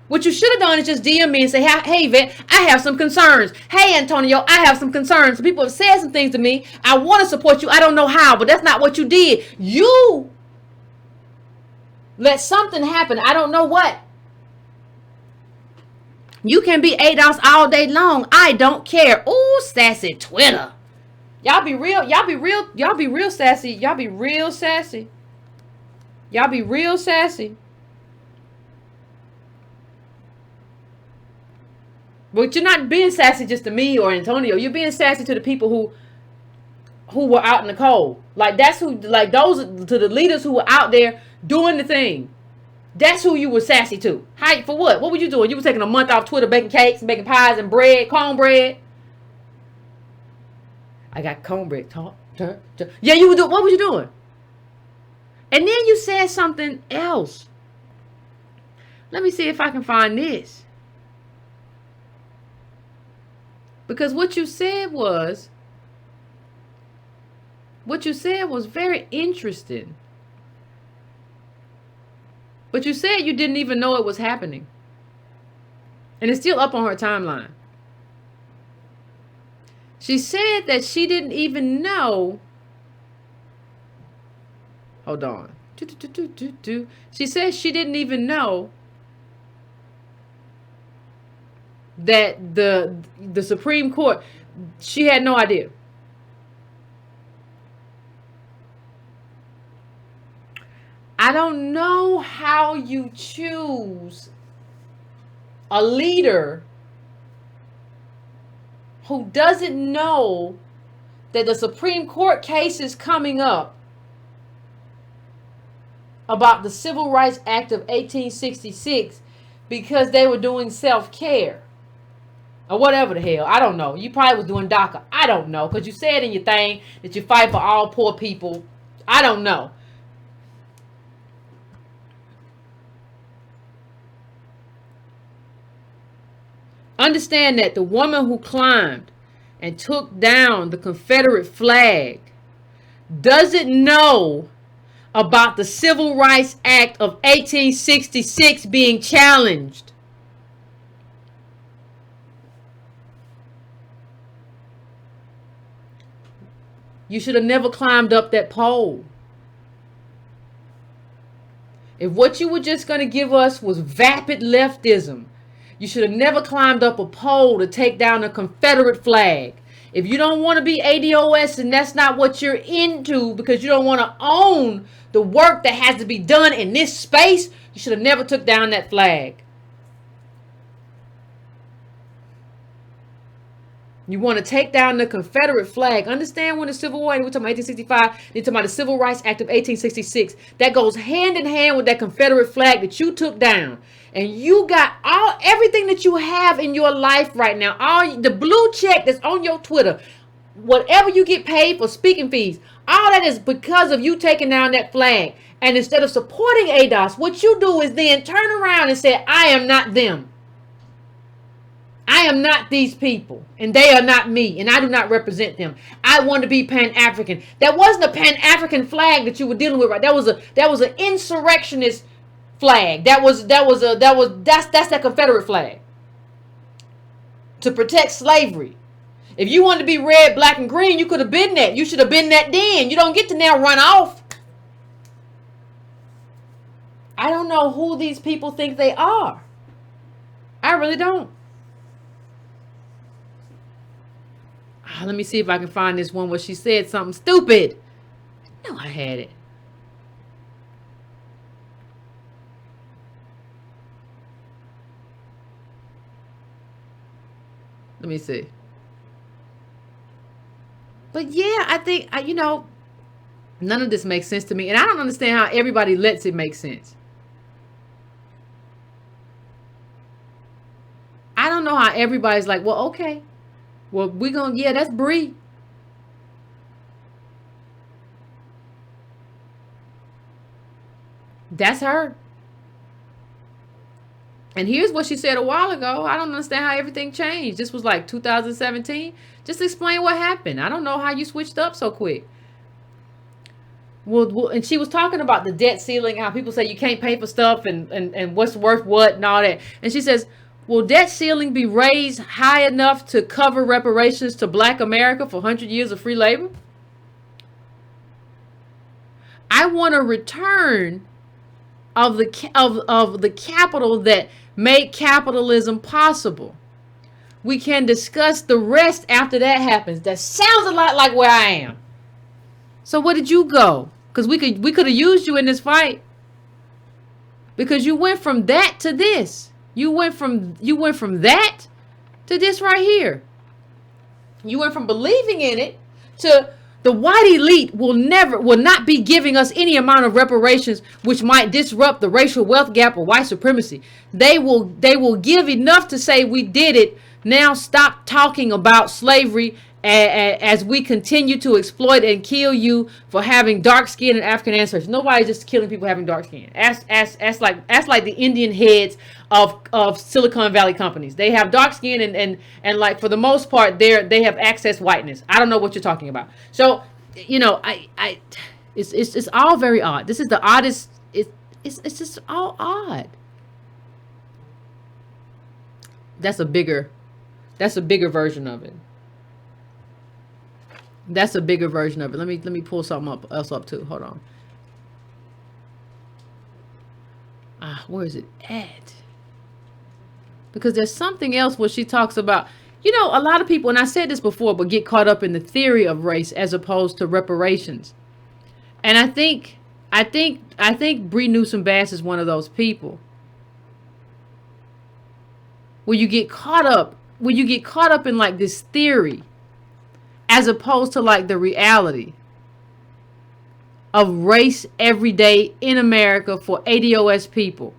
What you should have done is just DM me and say, hey, Yvette, I have some concerns. Hey, Antonio, I have some concerns. Some people have said some things to me. I want to support you. I don't know how, but that's not what you did. You let something happen. I don't know what. You can be ADOS all day long. I don't care. Ooh, sassy Twitter. Y'all be real. Y'all be real. Y'all be real sassy. Y'all be real sassy. Y'all be real sassy. But you're not being sassy just to me or Antonio. You're being sassy to the people who were out in the cold. Like that's who. Like those to the leaders who were out there doing the thing. That's who you were sassy to. How, for what? What were you doing? You were taking a month off Twitter, baking cakes, and baking pies and bread, cornbread. I got cornbread. Yeah, you were doing. What was you doing? And then you said something else. Let me see if I can find this. Because what you said was, What you said was very interesting. But you said you didn't even know it was happening. And it's still up on her timeline. She said that she didn't even know. Hold on. She said she didn't even know that the Supreme Court, she had no idea. I don't know how you choose a leader who doesn't know that the Supreme Court case is coming up about the Civil Rights Act of 1866 because they were doing self-care or whatever the hell. I don't know. You probably was doing DACA. I don't know, because you said in your thing that you fight for all poor people. I don't know. Understand that the woman who climbed and took down the Confederate flag doesn't know about the Civil Rights Act of 1866 being challenged. You should have never climbed up that pole. If what you were just going to give us was vapid leftism, you should have never climbed up a pole to take down a Confederate flag. If you don't want to be ADOS and that's not what you're into because you don't want to own the work that has to be done in this space, you should have never took down that flag. You want to take down the Confederate flag. Understand when the Civil War, we're talking about 1865, they're talking about the Civil Rights Act of 1866. That goes hand in hand with that Confederate flag that you took down. And you got everything that you have in your life right now, all the blue check that's on your Twitter, whatever you get paid for speaking fees, all that is because of you taking down that flag. And instead of supporting ADOS, what you do is then turn around and say, I am not them. I am not these people, and they are not me, and I do not represent them. I want to be Pan-African. That wasn't a Pan-African flag that you were dealing with, right? That was an insurrectionist flag. That's that Confederate flag to protect slavery. If you wanted to be red, black, and green, you could have been that. You should have been that then. You don't get to now run off. I don't know who these people think they are. I really don't. Let me see if I can find this one where she said something stupid. No, I had it. Let me see. But yeah, I think, none of this makes sense to me. And I don't understand how everybody lets it make sense. I don't know how everybody's like, well, okay. Well, that's Bree. That's her. And here's what she said a while ago. I don't understand how everything changed. This was like 2017. Just explain what happened. I don't know how you switched up so quick. Well, and she was talking about the debt ceiling, how people say you can't pay for stuff and what's worth what and all that. And she says, will debt ceiling be raised high enough to cover reparations to Black America for 100 years of free labor? I want a return of the capital that made capitalism possible. We can discuss the rest after that happens. That sounds a lot like where I am. So where did you go? Because we could have used you in this fight. Because you went from that to this. You went from that to this right here. You went from believing in it to the white elite will not be giving us any amount of reparations which might disrupt the racial wealth gap or white supremacy. They will give enough to say we did it. Now stop talking about slavery as we continue to exploit and kill you for having dark skin and African ancestors. Nobody's just killing people having dark skin. Ask like the Indian heads of Silicon Valley companies. They have dark skin and like for the most part they have access whiteness. I don't know what you're talking about. So you know, it's all very odd. This is the oddest. It's just all odd. That's a bigger version of it. That's a bigger version of it. Let me pull something else up too. Hold on. Where is it at? Because there's something else where she talks about, you know, a lot of people, and I said this before, but get caught up in the theory of race as opposed to reparations. And I think Bree Newsome Bass is one of those people where you get caught up in like this theory as opposed to like the reality of race every day in America for ADOS people.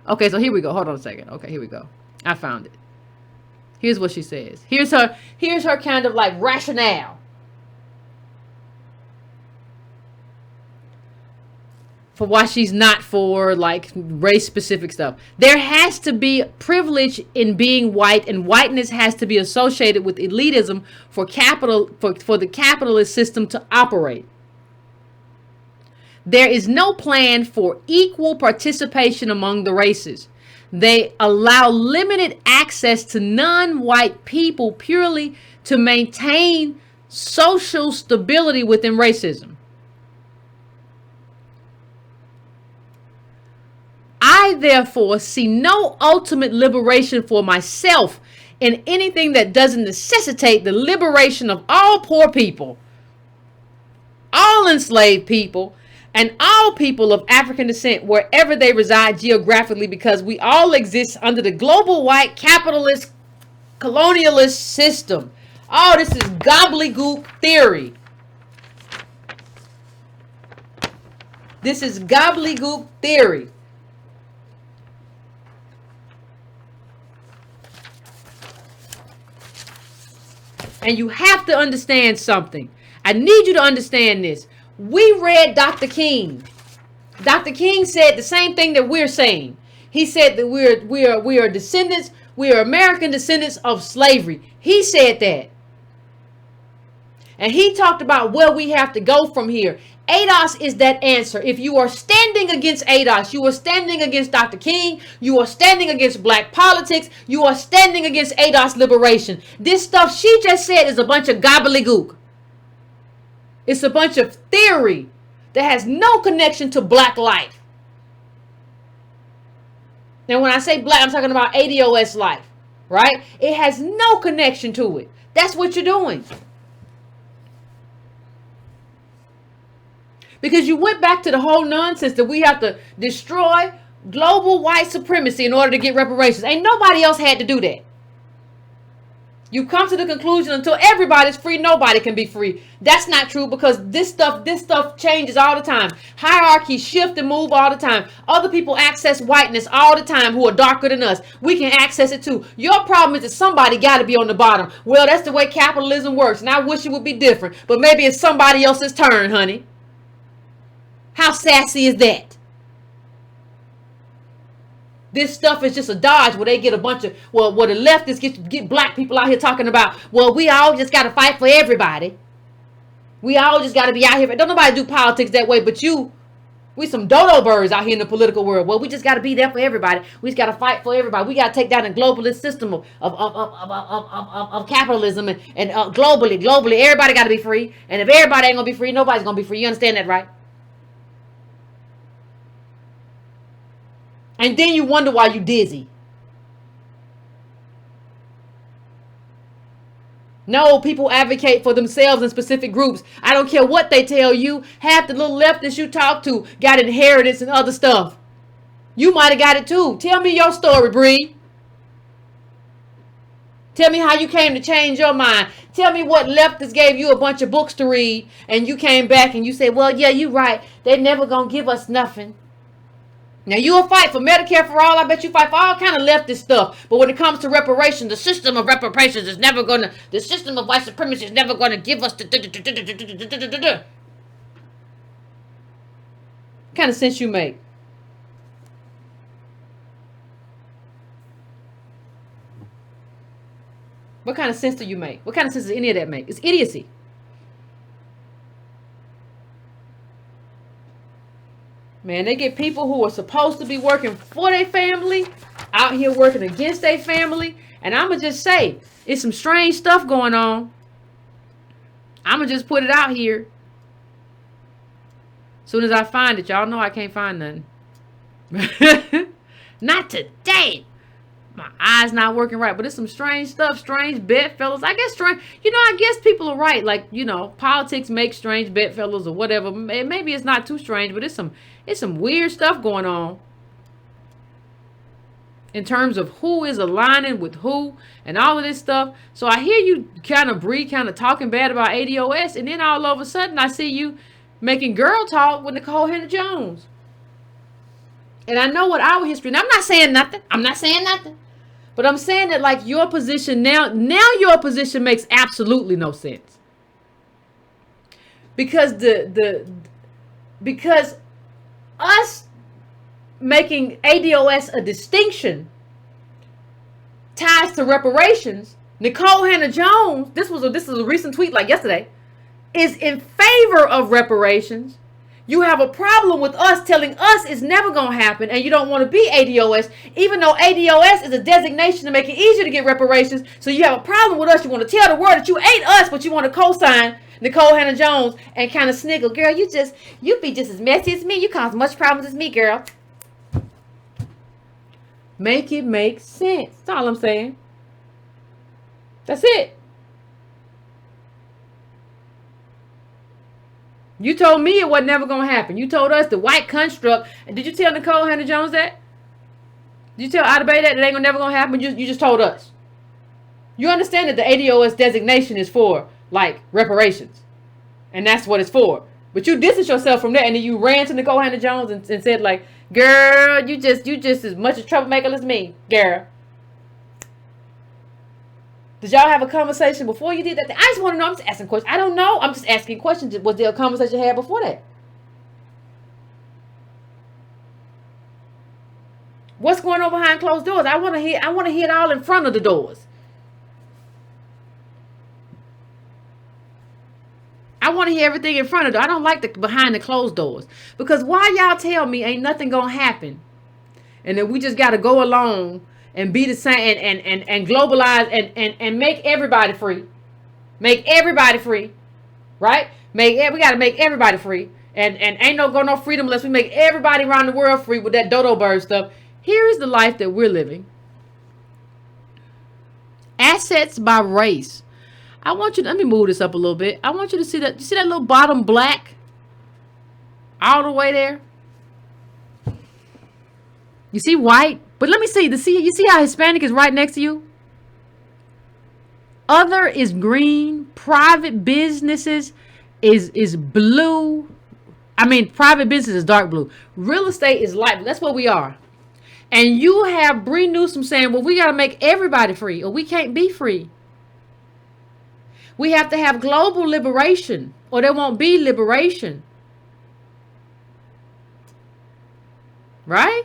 Okay, so here we go. Hold on a second. Okay, here we go. I found it. Here's what she says. Here's her kind of like rationale for why she's not for like race specific stuff. There has to be privilege in being white, and whiteness has to be associated with elitism for the capitalist system to operate. There is no plan for equal participation among the races. They allow limited access to non-white people purely to maintain social stability within racism. I therefore see no ultimate liberation for myself in anything that doesn't necessitate the liberation of all poor people, all enslaved people, and all people of African descent wherever they reside geographically, because we all exist under the global white capitalist colonialist system. Oh, this is gobbledygook theory. This is gobbledygook theory. And you have to understand something. I need you to understand this. We read Dr. King. Dr. King said the same thing that we're saying. He said that we are descendants, we are American descendants of slavery. He said that. And he talked about where we have to go from here. ADOS is that answer. If you are standing against ADOS, you are standing against Dr. King, you are standing against black politics, you are standing against ADOS liberation. This stuff she just said is a bunch of gobbledygook. It's a bunch of theory that has no connection to black life. Now, when I say black, I'm talking about ADOS life, right? It has no connection to it. That's what you're doing. Because you went back to the whole nonsense that we have to destroy global white supremacy in order to get reparations. Ain't nobody else had to do that. You come to the conclusion until everybody's free, nobody can be free. That's not true, because this stuff changes all the time. Hierarchies shift and move all the time. Other people access whiteness all the time who are darker than us. We can access it too. Your problem is that somebody got to be on the bottom. Well, that's the way capitalism works, and I wish it would be different. But maybe it's somebody else's turn, honey. How sassy is that? This stuff is just a dodge where they get a bunch of, where the leftists get black people out here talking about, well, we all just got to fight for everybody. We all just got to be out here. Don't nobody do politics that way but you. We some dodo birds out here in the political world. Well, we just got to be there for everybody. We just got to fight for everybody. We got to take down the globalist system of capitalism and globally, everybody got to be free. And if everybody ain't going to be free, nobody's going to be free. You understand that, right? And then you wonder why you dizzy. No, people advocate for themselves in specific groups. I don't care what they tell you. Half the little leftists you talk to got inheritance and other stuff. You might have got it too. Tell me your story, Bree. Tell me how you came to change your mind. Tell me what leftists gave you a bunch of books to read and you came back and you said, well, yeah, you're right. They never gonna give us nothing. Now, you'll fight for Medicare for all. I bet you fight for all kind of leftist stuff. But when it comes to reparations, the system of reparations is never going to, the system of white supremacy is never going to give us the... What kind of sense you make? What kind of sense do you make? What kind of sense does any of that make? It's idiocy. Man, they get people who are supposed to be working for their family out here working against their family. And I'm going to just say, it's some strange stuff going on. I'm going to just put it out here. As soon as I find it, y'all know I can't find nothing. Not today. My eyes not working right. But it's some strange stuff. Strange bedfellows. I guess strange. I guess people are right. Like, politics make strange bedfellows or whatever. Maybe it's not too strange, but it's some weird stuff going on. In terms of who is aligning with who and all of this stuff. So I hear you Bree talking bad about ADOS. And then all of a sudden I see you making girl talk with Nicole Hannah-Jones. And I know what our history, and I'm not saying nothing. But I'm saying that like your position now your position makes absolutely no sense. Because because us making ADOS a distinction ties to reparations. Nicole Hannah-Jones, this is a recent tweet like yesterday, is in favor of reparations. You have a problem with us telling us it's never going to happen and you don't want to be ADOS, even though ADOS is a designation to make it easier to get reparations. So you have a problem with us. You want to tell the world that you ain't us, but you want to co-sign Nicole Hannah-Jones and kind of sniggle. Girl, you be just as messy as me. You cause as much problems as me, girl. Make it make sense. That's all I'm saying. That's it. You told me it was never going to happen. You told us the white construct. And did you tell Nicole Hannah-Jones that? Did you tell Ida Bay that it ain't never going to happen? You just told us. You understand that the ADOS designation is for, like, reparations. And that's what it's for. But you distanced yourself from that. And then you ran to Nicole Hannah-Jones and said, like, girl, you just as much a troublemaker as me, girl. Did y'all have a conversation before you did that? I just want to know. I'm just asking questions. I don't know. I'm just asking questions. Was there a conversation you had before that? What's going on behind closed doors? I want to hear it all in front of the doors. I want to hear everything in front of the door. I don't like the behind the closed doors. Because why y'all tell me ain't nothing going to happen? And then we just got to go along and be the same and globalize and make everybody free. Make everybody free. Right? We got to make everybody free. And ain't no freedom unless we make everybody around the world free with that dodo bird stuff. Here is the life that we're living. Assets by race. I want you to, let me move this up a little bit. I want you to see that. You see that little bottom black? All the way there? You see white? But let me see. You see how Hispanic is right next to you? Other is green. Private businesses is blue. I mean, private business is dark blue. Real estate is light blue. That's what we are. And you have Bree Newsome saying, well, we got to make everybody free or we can't be free. We have to have global liberation or there won't be liberation. Right?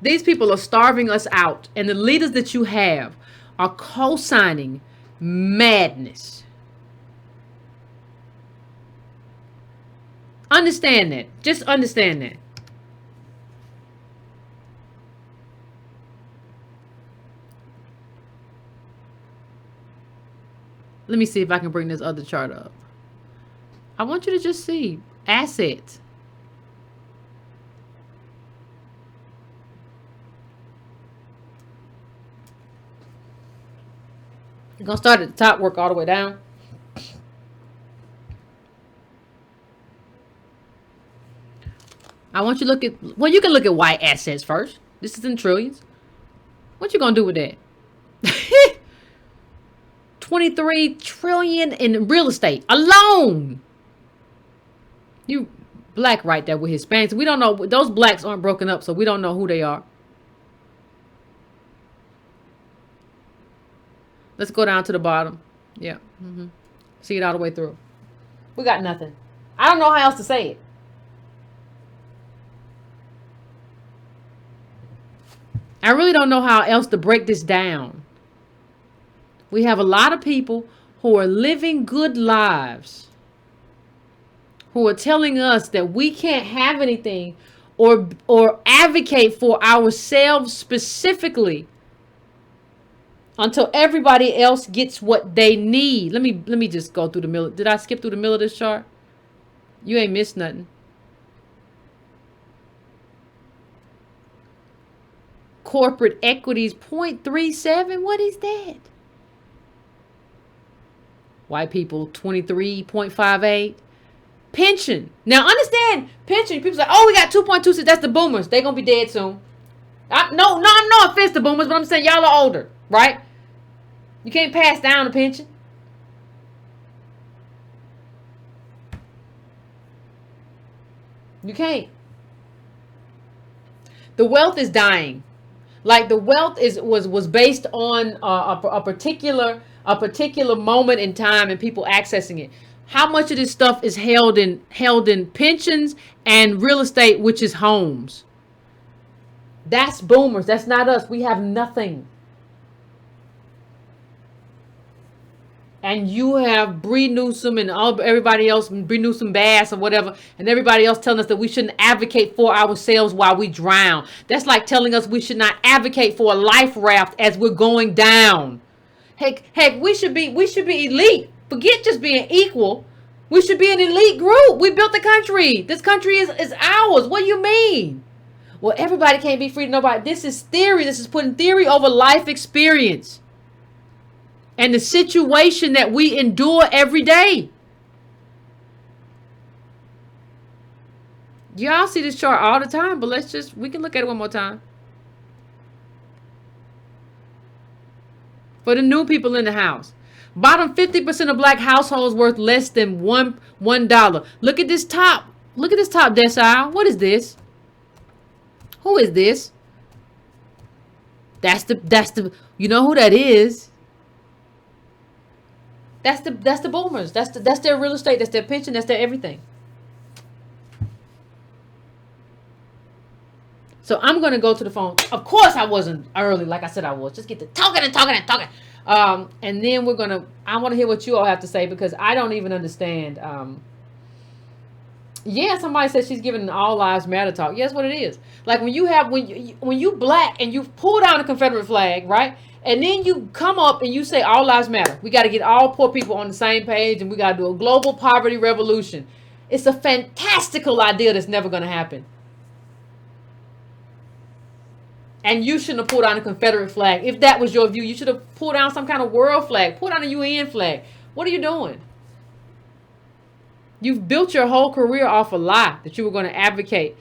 These people are starving us out. And the leaders that you have are co-signing madness. Understand that. Just understand that. Let me see if I can bring this other chart up. I want you to just see assets. You're going to start at the top, work all the way down. I want you to look at, well, you can look at white assets first. This is in trillions. What you going to do with that? 23 trillion in real estate alone. You black right there with Hispanics. We don't know. Those blacks aren't broken up, so we don't know who they are. Let's go down to the bottom. Yeah. See it all the way through. We got nothing. I don't know how else to say it. I I really don't know how else to break this down. We have a lot of people who are living good lives, who are telling us that we can't have anything or advocate for ourselves specifically until everybody else gets what they need. Let me just go through the middle. Did I skip through the middle of this chart? You ain't missed nothing. Corporate equities 0.37. What is that? White people 23.58. Pension. Now understand pension. People say, oh, we got 2.26. That's the boomers. They're going to be dead soon. No offense to boomers, but I'm saying y'all are older, right? You can't pass down a pension. You can't. The wealth is dying. Like the wealth was based on a particular moment in time and people accessing it. How much of this stuff is held in pensions and real estate, which is homes? That's boomers. That's not us. We have nothing. And you have Bree Newsome and everybody else, Bree Newsome Bass or whatever, and everybody else telling us that we shouldn't advocate for ourselves while we drown. That's like telling us we should not advocate for a life raft as we're going down. Heck, we should be elite. Forget just being equal. We should be an elite group. We built the country. This country is ours. What do you mean? Well, everybody can't be free to nobody. This is theory. This is putting theory over life experience and the situation that we endure every day. Y'all see this chart all the time, but we can look at it one more time. For the new people in the house. Bottom 50% of black households worth less than $1. Look at this top. Look at this top decile. What is this? Who is this? That's the you know who that is? That's the boomers. That's their real estate. That's their pension. That's their everything. So I'm going to go to the phone. Of course I wasn't early like I said I was. Just get to talking. And then I want to hear what you all have to say because I don't even understand. Yeah, somebody said she's giving an all lives matter talk. Yes, what it is. Like when you black and you pull down a Confederate flag, right? And then you come up and you say all lives matter. We got to get all poor people on the same page and we got to do a global poverty revolution. It's a fantastical idea that's never going to happen. And you shouldn't have pulled down a Confederate flag. If that was your view, you should have pulled down some kind of world flag. Pull down a UN flag. What are you doing? You've built your whole career off a lie that you were going to advocate,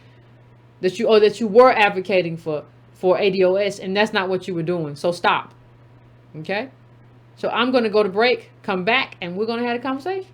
that you were advocating for ADOS, and that's not what you were doing. So stop. Okay? So I'm going to go to break, come back, and we're going to have a conversation.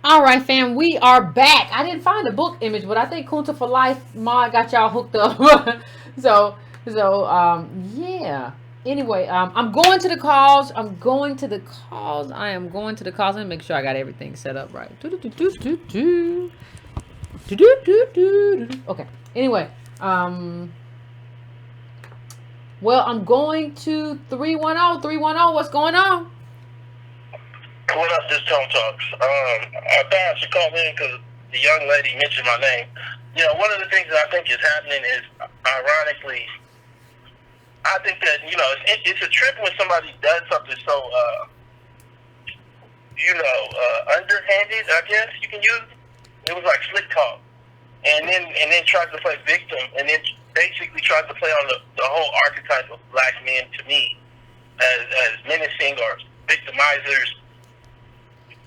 All right, fam, we are back. I didn't find the book image, but I think Kunta for Life Mod got y'all hooked up. Yeah. Anyway, I'm going to the calls. I am going to the calls. Let me make sure I got everything set up right. Okay. Anyway, well, I'm going to 310. 310, what's going on? What up, this Tone Talks? I thought I should call in because the young lady mentioned my name. You know, one of the things that I think is happening is, ironically, I think that, you know, it's a trip when somebody does something so, underhanded, I guess you can use. It was like slick talk. And then tries to play victim, and then basically tries to play on the whole archetype of black men to me as menacing or victimizers.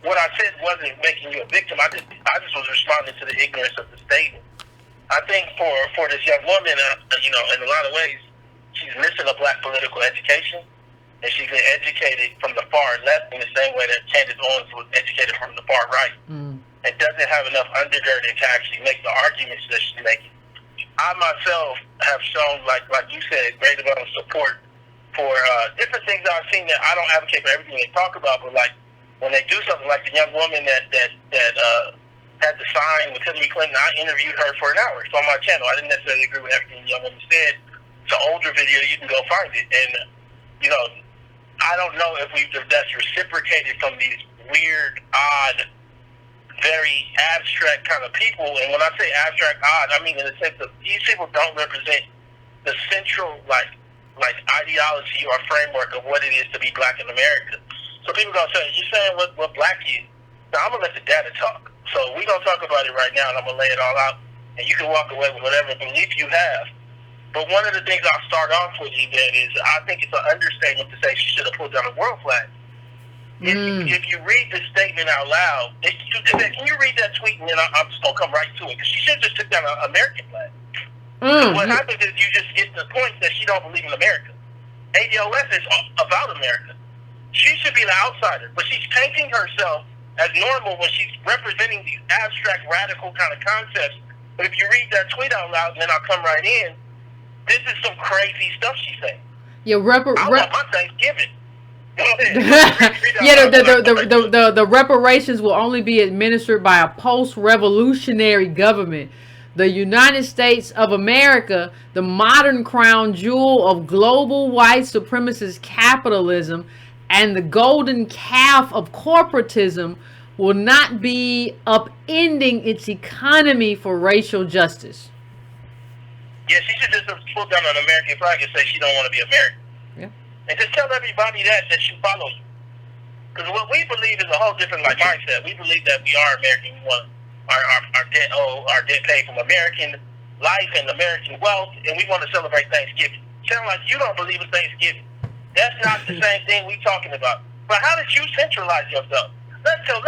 What I said wasn't making you a victim. I just was responding to the ignorance of the statement. I think for this young woman, in a lot of ways, she's missing a black political education, and she's been educated from the far left in the same way that Candace Owens was educated from the far right, and doesn't have enough undergirding to actually make the arguments that she's making. I myself have shown, like you said, great amount of support for different things I've seen that I don't advocate for everything they talk about, but like, when they do something like the young woman that had the sign with Hillary Clinton, I interviewed her for an hour. It's on my channel. I didn't necessarily agree with everything the young woman said. It's an older video. You can go find it. And, I don't know if that's reciprocated from these weird, odd, very abstract kind of people. And when I say abstract, odd, I mean in the sense of these people don't represent the central like ideology or framework of what it is to be black in America. So people gonna say, "You saying what black is?" Now I'm gonna let the data talk. So we're gonna talk about it right now, and I'm gonna lay it all out, and you can walk away with whatever belief you have. But one of the things I'll start off with, Yvette, is I think it's an understatement to say she should have pulled down the world flag. If you read the statement out loud, can you read that tweet, and then I'm just going to come right to it, because she should have just took down an American flag. What happens is you just get the point that she don't believe in America. ADOS is about America. She should be the outsider, but she's painting herself as normal when she's representing these abstract, radical kind of concepts. But if you read that tweet out loud, and then I'll come right in, this is some crazy stuff she's saying. Yeah, I want my Thanksgiving. Yeah, the reparations will only be administered by a post-revolutionary government. The United States of America, the modern crown jewel of global white supremacist capitalism and the golden calf of corporatism, will not be upending its economy for racial justice. Yeah, she should just pull down an American flag and say she don't want to be American. Yeah. And just tell everybody that she follows you. Because what we believe is a whole different mindset. We believe that we are American. We want our debt paid from American life and American wealth, and we want to celebrate Thanksgiving. Sound like you don't believe in Thanksgiving. That's not the same thing we talking about. But how did you centralize yourself? Let's go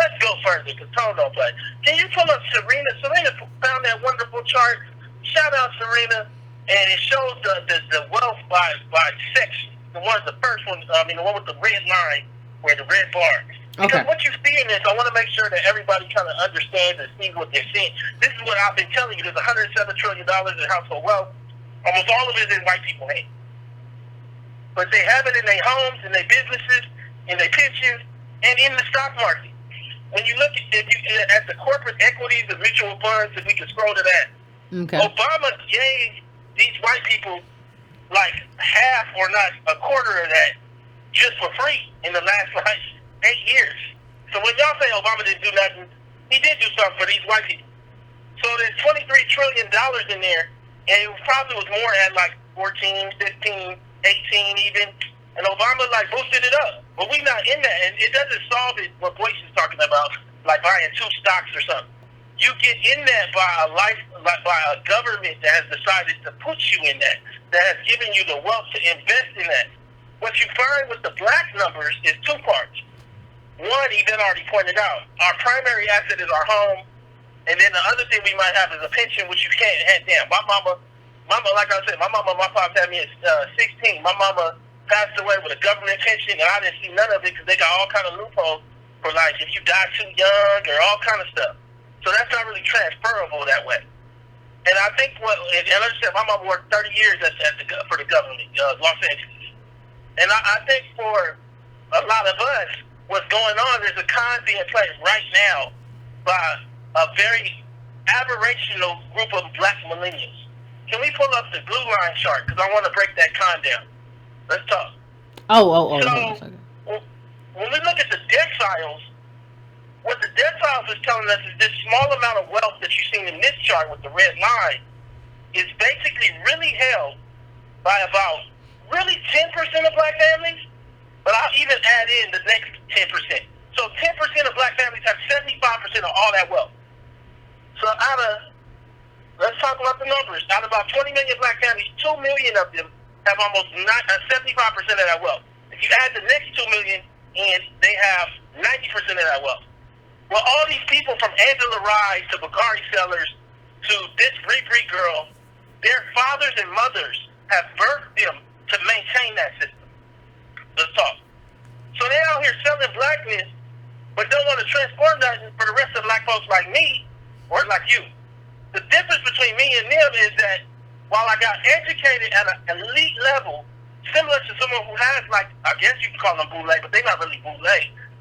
further, because Tone don't play. Can you pull up Serena? Serena found that wonderful chart. Shout out Serena, and it shows the wealth by section. The first one, the one with the red line, where the red bar. Because what you see in this, I want to make sure that everybody kind of understands and sees what they're seeing. This is what I've been telling you. There's $107 trillion in household wealth. Almost all of it is in white people's hands. But they have it in their homes, in their businesses, in their pensions, and in the stock market. When you look at the corporate equities and mutual funds, if we can scroll to that, Obama gave these white people like half or not a quarter of that just for free in the last 8 years. So when y'all say Obama didn't do nothing, he did do something for these white people. So there's $23 trillion in there, and it probably was more at like 14, 15, 18 even. And Obama boosted it up. But we not in that, and it doesn't solve it what Boyce is talking about, like buying 2 stocks or something. You get in that by a government that has decided to put you in that has given you the wealth to invest in that. What you find with the black numbers is 2 parts. One, Yvette already pointed out, our primary asset is our home, and then the other thing we might have is a pension, which you can't hand down. My mama, like I said, my pops had me at 16. My mama passed away with a government pension, and I didn't see none of it because they got all kind of loopholes for if you die too young or all kind of stuff. So that's not really transferable that way. And I think and like I said, my mom worked 30 years for the government, Los Angeles. And I think for a lot of us, what's going on, there's a con being played right now by a very aberrational group of black millennials. Can we pull up the blue line chart? Because I want to break that con down. Let's talk. So, when we look at the deciles, what the deciles is telling us is this small amount of wealth that you've seen in this chart with the red line is basically really held by about really 10% of black families, but I'll even add in the next 10%. So 10% of black families have 75% of all that wealth. So let's talk about the numbers. Out of about 20 million black families, 2 million of them have almost 75% of that wealth. If you add the next 2 million in, they have 90% of that wealth. Well, all these people from Angela Rye to Bugatti sellers to this Bree girl, their fathers and mothers have birthed them to maintain that system. Let's talk. So they're out here selling blackness, but don't want to transform that for the rest of black folks like me or like you. The difference between me and them is that while I got educated at an elite level, similar to someone who has, I guess you can call them boule, but they're not really boule.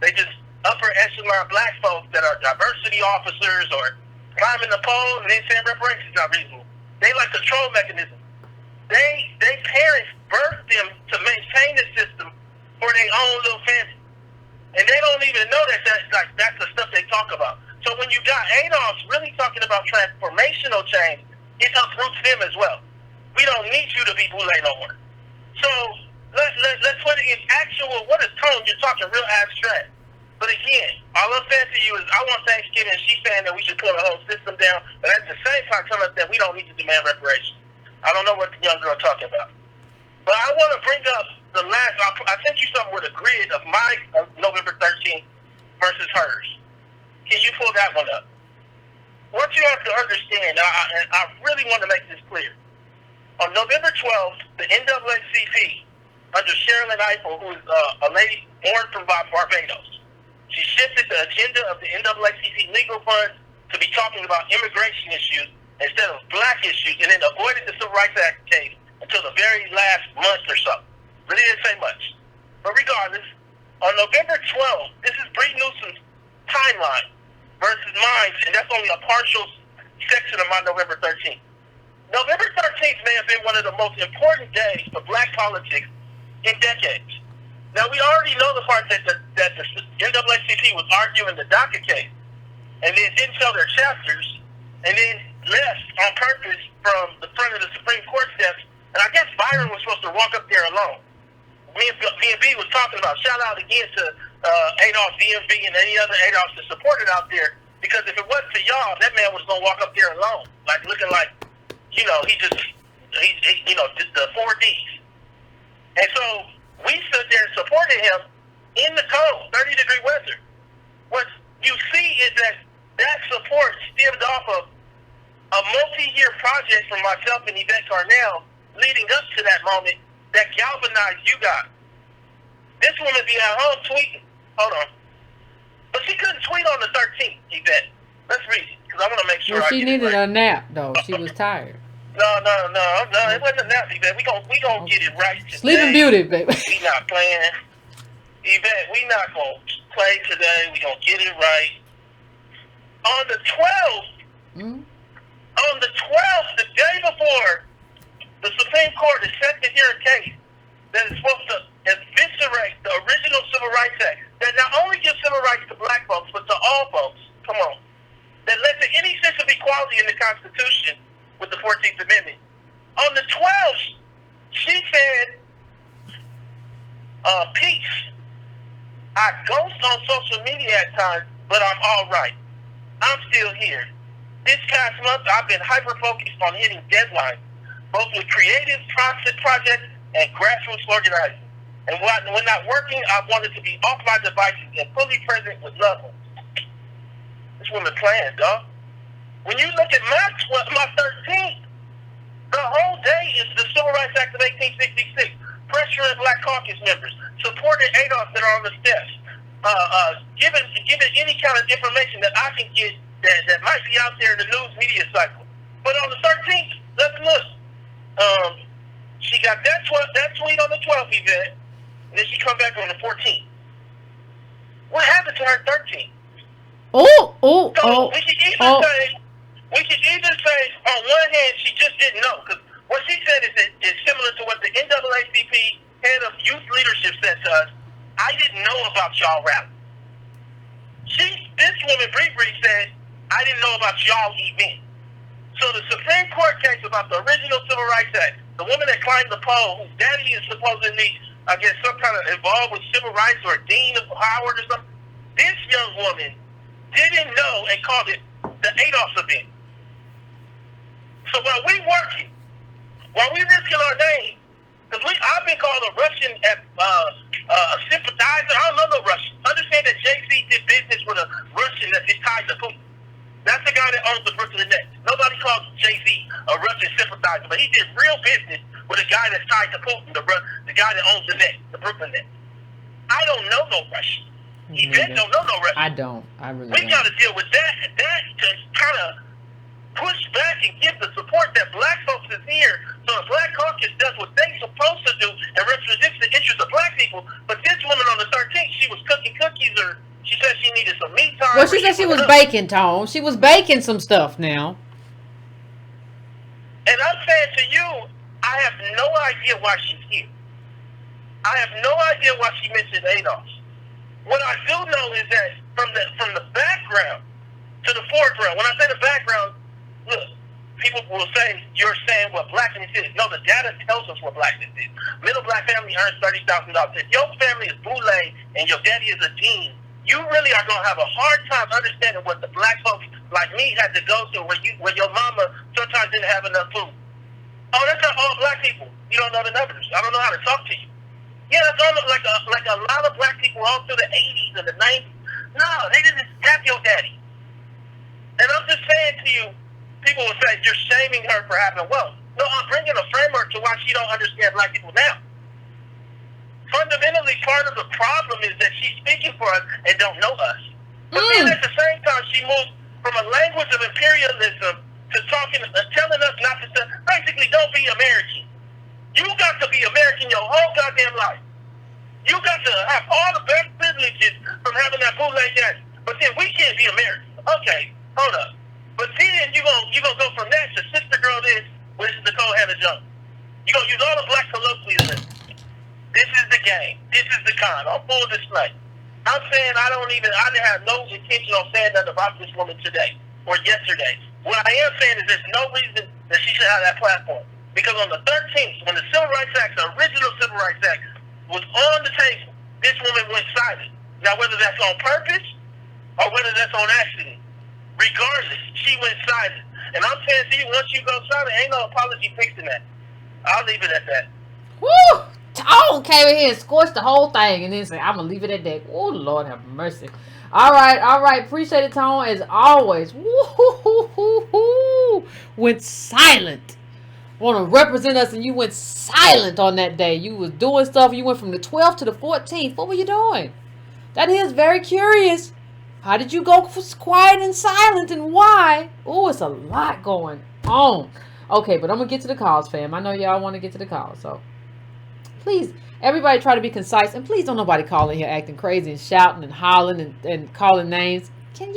They just upper echelon black folks that are diversity officers or climbing the pole and then saying reparations is not reasonable. They like control mechanism. They parents birthed them to maintain the system for their own little family. And they don't even know that's the stuff they talk about. So when you got Adolf really talking about transformational change, it uproots them as well. We don't need you to be Boule no more. So let's put it in actual, what is tone? You're talking real abstract. But again, all I'm saying to you is I want Thanksgiving. She's saying that we should put the whole system down. But at the same time, telling us that we don't need to demand reparations. I don't know what the young girl talking about. But I want to bring up the last, I sent you something with a grid of my November 13th versus hers. Can you pull that one up? What you have to understand, I really want to make this clear. On November 12th, the NAACP, under Sherilyn Ifill, who is a lady born from Barbados, she shifted the agenda of the NAACP legal funds to be talking about immigration issues instead of black issues, and then avoided the Civil Rights Act case until the very last month or so. Really didn't say much. But regardless, on November 12th, this is Bree Newsome's timeline versus mine, and that's only a partial section of my November 13th. November 13th may have been one of the most important days for black politics in decades. Now, we already know the part that the NAACP was arguing the DACA case, and then didn't sell their chapters, and then left on purpose from the front of the Supreme Court steps. And I guess Byron was supposed to walk up there alone. Me and B was talking about, shout out again to Adolf DMV and any other Adolfs that supported out there, because if it wasn't for y'all, that man was going to walk up there alone, like looking like, he the 4 Ds. And so we stood there and supported him in the cold, 30-degree weather. What you see is that support stemmed off of a multi-year project from myself and Yvette Carnell leading up to that moment that galvanized you guys. This woman be at home tweeting. Hold on. But she couldn't tweet on the 13th, Yvette. Let's read it, because I want to make sure she needed a nap, though. She was tired. No, it wasn't a nap, Yvette. We gonna get it right today. Sleeping Beauty, baby. We not playing. Yvette, we not gonna play today. We gonna get it right. On the 12th, the day before, the Supreme Court is set to hear a case that is supposed to eviscerate the original Civil Rights Act that not only gives civil rights to black folks, but to all folks. Come on. That led to any sense of equality in the Constitution with the 14th Amendment. On the 12th, she said, peace. I ghost on social media at times, but I'm all right. I'm still here. This past month, I've been hyper-focused on hitting deadlines, both with creative projects and grassroots organizing. And when not working, I wanted to be off my devices and fully present with loved ones. This woman playing, dog. When you look at my 13th, the whole day is the Civil Rights Act of 1866, pressuring Black Caucus members, supporting Adolf that are on the steps, giving any kind of information that I can get that might be out there in the news media cycle. But on the 13th, let's look. She got that tweet on the 12th, Yvette, and then she come back on the 14th. What happened to her 13th? We could either say, on one hand, she just didn't know, because what she said is similar to what the NAACP head of youth leadership said to us. I didn't know about y'all rally. This woman, Bree, said, I didn't know about y'all event. So the Supreme Court case about the original Civil Rights Act, the woman that climbed the pole, whose daddy is supposedly, I guess, some kind of involved with civil rights or dean of Howard or something, this young woman didn't know and called it the Adolf event. So while we working, while we risking our name, because I've been called a Russian sympathizer. I don't know no Russian. Understand that Jay-Z did business with a Russian that is tied to Putin. That's the guy that owns the Brooklyn Nets. Nobody calls Jay-Z a Russian sympathizer, but he did real business with a guy that's tied to Putin, the guy that owns the Nets, the Brooklyn Nets. I don't know no Russian. Yvette don't know no Russian. I don't. I really don't. We got to deal with that to kind of push back and give the support that black folks is here, so the Black Caucus does what they're supposed to do and represents the interests of black people. But this woman on the 13th, she was cooking cookies, or she said she needed some me time. Well, she said she was baking, Tone. She was baking some stuff now. And I'm saying to you, I have no idea why she's here. I have no idea why she mentioned Adolf. What I do know is that from the background to the foreground, when I say the background, look, people will say, you're saying what blackness is. No, the data tells us what blackness is. Middle black family earns $30,000. If your family is boule and your daddy is a dean, you really are going to have a hard time understanding what the black folks like me had to go through where your mama sometimes didn't have enough food. Oh, that's not all black people. You don't know the numbers. I don't know how to talk to you. Yeah, that's almost like a lot of black people all through the 80s and the 90s. No, they didn't have your daddy. And I'm just saying to you, people will say, you're shaming her for having wealth. No, I'm bringing a framework to why she don't understand black people now. Fundamentally, part of the problem is that she's speaking for us and don't know us. But then at the same time, she moves from a language of imperialism to telling us not to say, basically, don't be American. You got to be American your whole goddamn life. You got to have all the best privileges from having that bootleg jacket. But then we can't be American. Okay, hold up. But then you're gonna go from that to sister girl this, which is Nicole Hannah Jones. You're gonna use all the black colloquialism. This is the game. This is the con. On full display. I'm saying I didn't have no intention of saying nothing about this woman today or yesterday. What I am saying is there's no reason that she should have that platform. Because on the 13th, when the Civil Rights Act, the original Civil Rights Act, was on the table, this woman went silent. Now, whether that's on purpose or whether that's on accident, regardless, she went silent. And I'm saying to you, once you go silent, ain't no apology fixing that. I'll leave it at that. Woo! Tone came in here and scorched the whole thing and then said, I'm going to leave it at that. Oh, Lord have mercy. All right. Appreciate it, Tone, as always. Woo-hoo-hoo-hoo-hoo. Went silent. Want to represent us, and you went silent on that day. You was doing stuff. You went from the 12th to the 14th. What were you doing? That is very curious. How did you go quiet and silent, and why? Oh, it's a lot going on. Okay, but I'm going to get to the calls, fam. I know y'all want to get to the calls, so please, everybody try to be concise, and please don't nobody call in here acting crazy and shouting and hollering and calling names. Can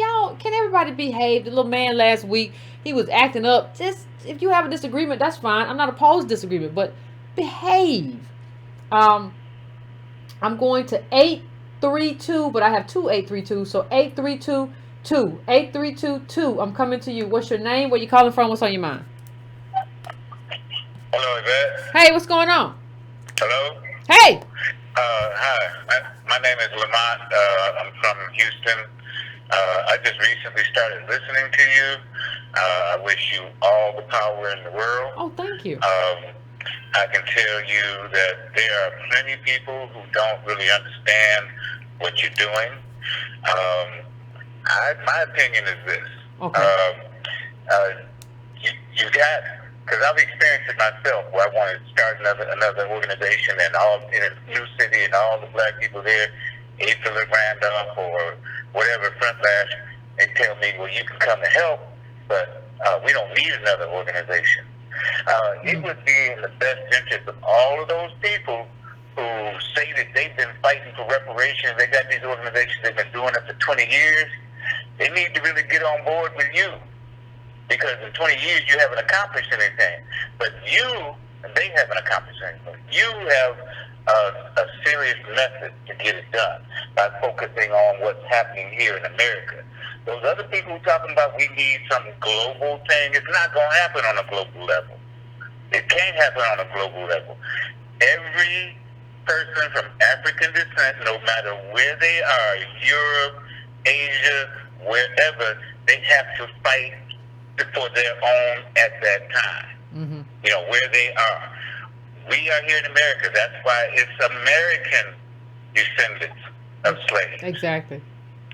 everybody behave? The little man last week, he was acting up. Just, if you have a disagreement, that's fine. I'm not opposed to disagreement, but behave. I'm going to 832, but I have two 832, so 8322. 8322. I'm coming to you. What's your name? Where you calling from? What's on your mind? Hello, Yvette. Hey, what's going on? Hello? Hey! Hi. My name is Lamont. I'm from Houston. I just recently started listening to you. I wish you all the power in the world. Oh, thank you. I can tell you that there are plenty of people who don't really understand what you're doing. My opinion is this. Okay. You got... Because I've experienced it myself, where I wanted to start another organization, and all in a new city, and all the black people there, April Randolph or whatever, Front Lash, they tell me, well, you can come and help, but we don't need another organization. It would be in the best interest of all of those people who say that they've been fighting for reparations. They got these organizations they've been doing it for 20 years. They need to really get on board with you. Because in 20 years, you haven't accomplished anything. But they haven't accomplished anything. You have a serious method to get it done by focusing on what's happening here in America. Those other people talking about we need some global thing, it's not going to happen on a global level. It can't happen on a global level. Every person from African descent, no matter where they are, Europe, Asia, wherever, they have to fight for their own at that time. Mm-hmm. You know, where they are. We are here in America. That's why it's American descendants of slaves. Exactly.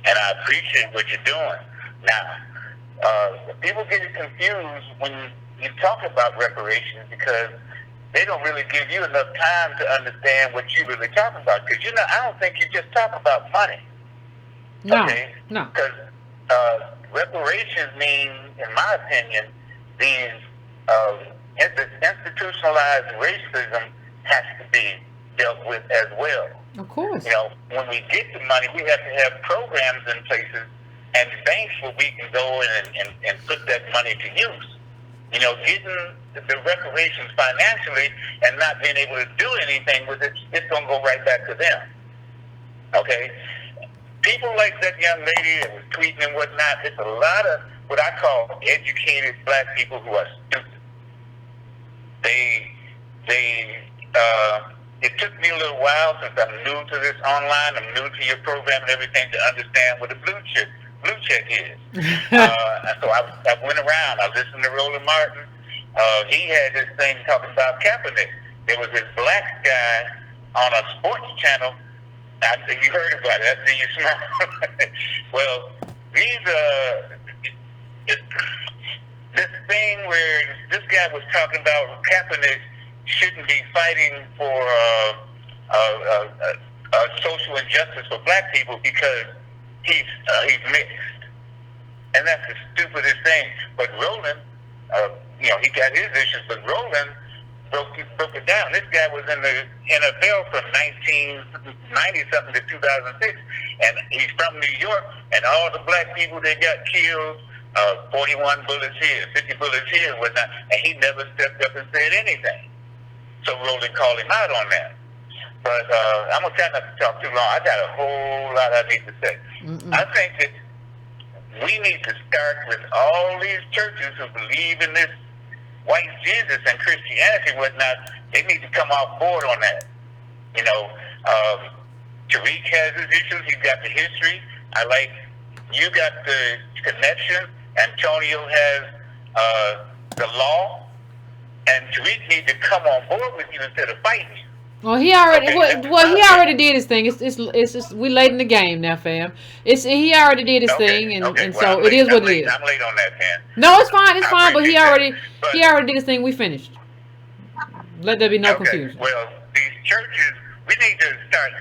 And I appreciate what you're doing. Now, people get confused when you talk about reparations because they don't really give you enough time to understand what you're really talking about. Because, you know, I don't think you just talk about money. No, okay? No. Because reparations mean, in my opinion, these institutionalized racism has to be dealt with as well. Of course. You know, when we get the money, we have to have programs in places and banks where we can go and put that money to use. getting the reparations financially and not being able to do anything with it, it's going to go right back to them. Okay? People like that young lady that was tweeting and whatnot, it's a lot of what I call educated black people who are stupid. It took me a little while since I'm new to this online, I'm new to your program and everything to understand what a blue check is. So I went around, I listened to Roland Martin. He had this thing talking about Kaepernick. There was this black guy on a sports channel. You heard about it. Do you smell? Well, this thing where this guy was talking about Kaepernick shouldn't be fighting for social injustice for black people because he's mixed, and that's the stupidest thing. But Roland, he got his issues, but Roland broke it down. This guy was in the NFL from 1990 something to 2006, and he's from New York. And all the black people that got killed, 41 bullets here, 50 bullets here, and whatnot, and he never stepped up and said anything. So Roland called him out on that. But I'm going to try not to talk too long. I got a whole lot I need to say. I think that we need to start with all these churches who believe in this white Jesus and Christianity and whatnot. They need to come off board on that. Tariq has his issues. He's got the history. You got the connection. Antonio has the law. And Tariq needs to come on board with you instead of fighting you. Well, he already he already did his thing. It's just we late in the game now, fam. He already did his thing, and so it is what it is. I'm late on that, man. No, it's fine. It's fine. But he already did his thing. We finished. Let there be no confusion. Well, these churches, we need to start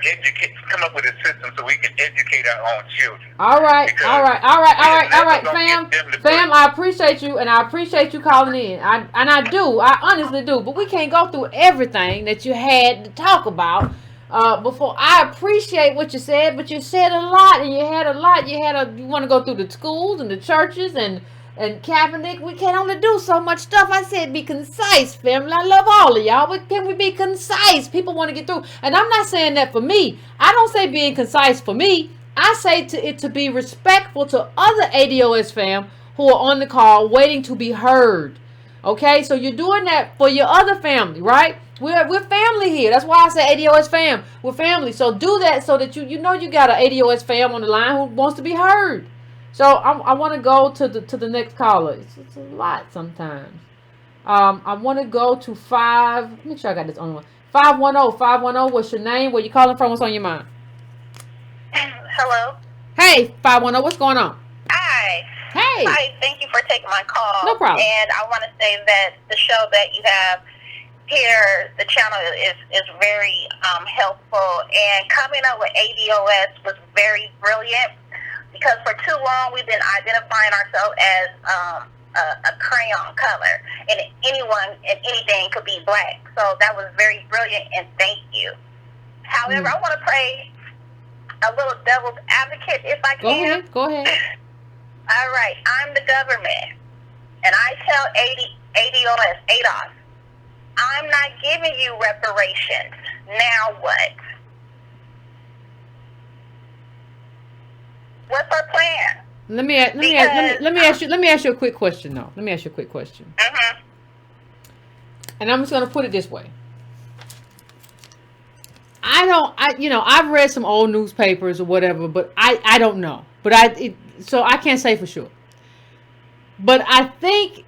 come up with a system so we can educate our own children. All right, fam. I appreciate you, and I appreciate you calling in. I honestly do. But we can't go through everything that you had to talk about before. I appreciate what you said, but you said a lot, and you had a lot. You want to go through the schools and the churches and Kaepernick. We can only do so much stuff. I said be concise, family. I love all of y'all, but can we be concise? People want to get through. And I'm not saying that for me. I don't say being concise for me. I say to be respectful to other ADOS fam who are on the call waiting to be heard. Okay? So you're doing that for your other family, right? We're family here. That's why I say ADOS fam. We're family. So do that so that you got an ADOS fam on the line who wants to be heard. So I want to go to the next caller. It's a lot sometimes. I want to go to make sure I got this on one. 510. What's your name? Where you calling from? What's on your mind? Hello. Hey, 510. What's going on? Hi. Hey. Hi. Thank you for taking my call. No problem. And I want to say that the show that you have here, the channel is very helpful. And coming up with ADOS was very brilliant. Because for too long we've been identifying ourselves as a crayon color, and anyone and anything could be black. So that was very brilliant, and thank you. However, I want to play a little devil's advocate if I can. Go ahead. All right, I'm the government, and I tell ADOS, I'm not giving you reparations. Now what? What's our plan? Let me ask you a quick question though. Let me ask you a quick question. And I'm just gonna put it this way. I've read some old newspapers or whatever, but I don't know. So I can't say for sure. But I think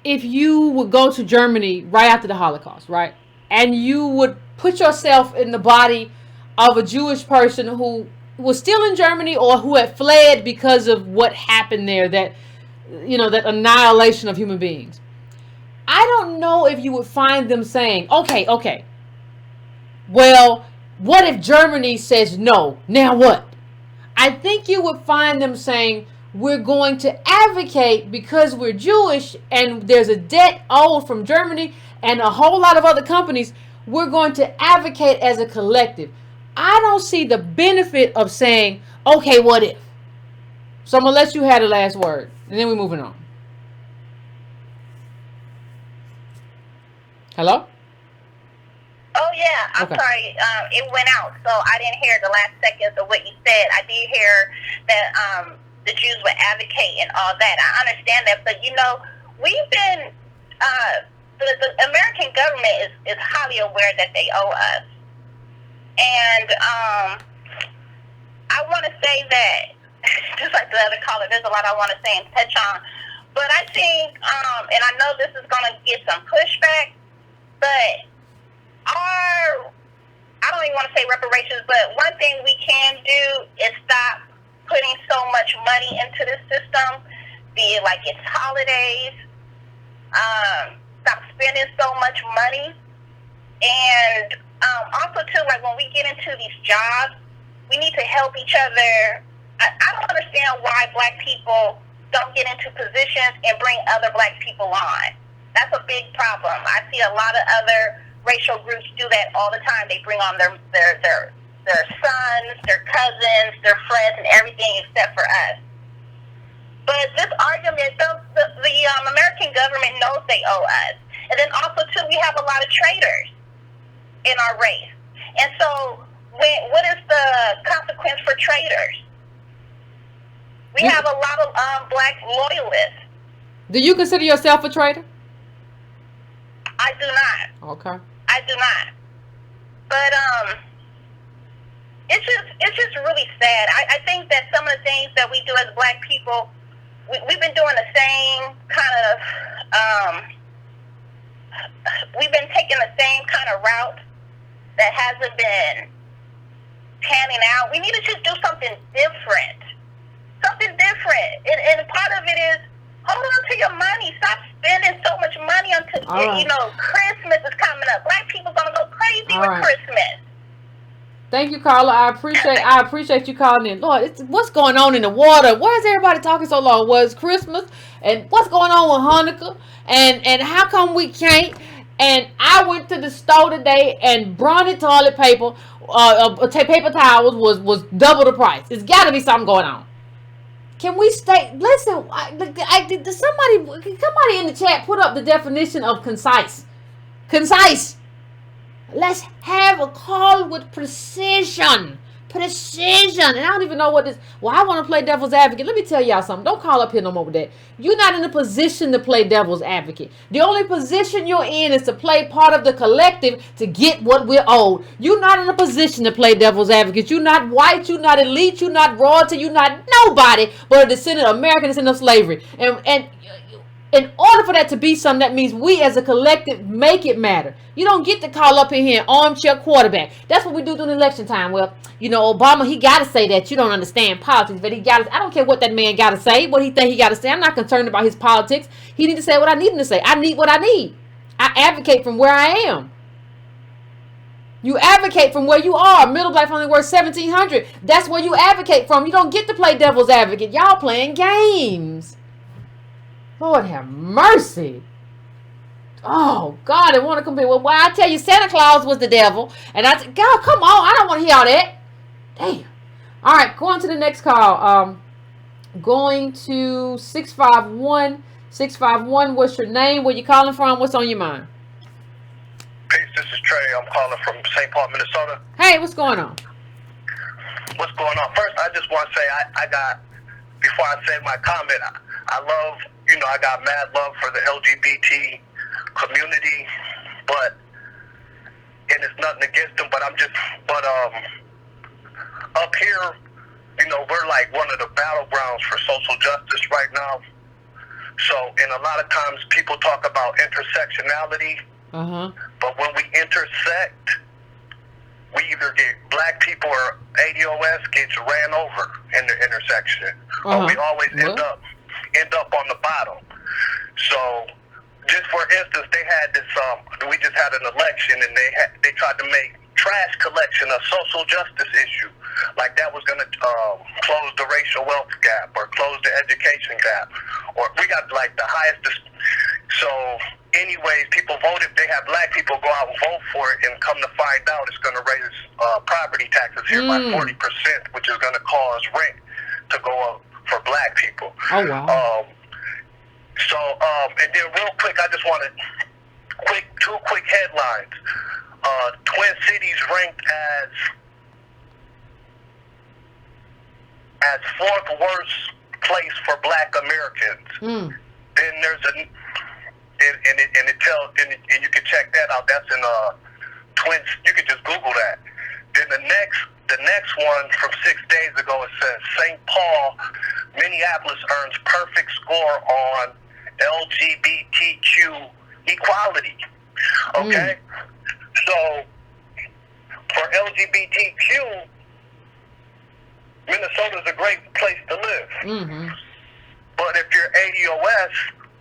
if you would go to Germany right after the Holocaust, right, and you would put yourself in the body of a Jewish person who was still in Germany or who had fled because of what happened there, that annihilation of human beings. I don't know if you would find them saying, okay, well, what if Germany says no? Now what? I think you would find them saying, we're going to advocate because we're Jewish and there's a debt owed from Germany and a whole lot of other companies. We're going to advocate as a collective. I don't see the benefit of saying, okay, what if? So I'm going to let you have the last word. And then we're moving on. Hello? Oh, yeah. I'm Okay. sorry. It went out, so I didn't hear the last seconds of what you said. I did hear that the Jews would advocate and all that. I understand that, but, we've been, the American government is highly aware that they owe us. And I want to say that, just like the other caller, there's a lot I want to say and touch on. But I think, and I know this is going to get some pushback, but I don't even want to say reparations, but one thing we can do is stop putting so much money into this system, be it like it's holidays, stop spending so much money. And also, too, like when we get into these jobs, we need to help each other. I don't understand why black people don't get into positions and bring other black people on. That's a big problem. I see a lot of other racial groups do that all the time. They bring on their sons, their cousins, their friends, and everything except for us. But this argument, the American government knows they owe us. And then also, too, we have a lot of traitors in our race. And so what is the consequence for traitors? We have a lot of black loyalists. Do you consider yourself a traitor? I do not. Okay. I do not. But it's just really sad. I think that some of the things that we do as black people, we've been doing the same kind of we've been taking the same kind of route that hasn't been panning out. We need to just do something different. Something different. And part of it is hold on to your money. Stop spending so much money until Christmas is coming up. Black people gonna go crazy with Christmas. Thank you, Carla. I appreciate you calling in. Lord, what's going on in the water? Why is everybody talking so long? Was Christmas and what's going on with Hanukkah? And how come we can't? And I went to the store today and brownie toilet paper, paper towels was double the price. It's got to be something going on. Can we stay? Listen, somebody in the chat put up the definition of concise. Concise. Let's have a call with precision. Precision. And I don't even know what this. Well, I want to play devil's advocate. Let me tell y'all something. Don't call up here no more with that. You're not in a position to play devil's advocate. The only position you're in is to play part of the collective to get what we're owed. You're not in a position to play devil's advocate. You're not white. You're not elite. You're not royalty. You're not nobody but a descendant of American descendant of slavery. And in order for that to be something, that means we as a collective make it matter. You don't get to call up in here armchair quarterback. That's what we do during election time. Well, Obama, he got to say that you don't understand politics, but he got to. I don't care what that man got to say, what he think he got to say. I'm not concerned about his politics. He need to say what I need him to say. I need what I need. I advocate from where I am. You advocate from where you are. Middle black family worth $1,700. That's where you advocate from. You don't get to play devil's advocate. Y'all playing games. Lord have mercy. Oh, God, I want to compare. Well, why I tell you Santa Claus was the devil. And I said, God, come on. I don't want to hear all that. Damn. All right, going to the next call. Going to 651. 651, what's your name? Where you calling from? What's on your mind? Peace, this is Trey. I'm calling from St. Paul, Minnesota. Hey, what's going on? What's going on? First, I just want to say I got, before I say my comment, I love, I got mad love for the LGBT community, and it's nothing against them, but up here, we're like one of the battlegrounds for social justice right now. So, and a lot of times people talk about intersectionality, but when we intersect, we either get black people or ADOS gets ran over in the intersection, or we always end up on the bottom. So, just for instance, they had this. We just had an election, and they tried to make trash collection a social justice issue, like that was going to close the racial wealth gap or close the education gap, or we got like the highest. So, anyways, people voted. They had black people go out and vote for it, and come to find out, it's going to raise property taxes here by 40%, which is going to cause rent to go up for black people. Oh wow. And then real quick, I just want to Two quick headlines. Twin Cities ranked as fourth worst place for Black Americans. Then there's and it tells and you can check that out. That's in Twins. You can just Google that. Then the next one from 6 days ago, it says St. Paul, Minneapolis earns perfect score on LGBTQ equality. Okay, so for LGBTQ, Minnesota's a great place to live. But if you're ADOS,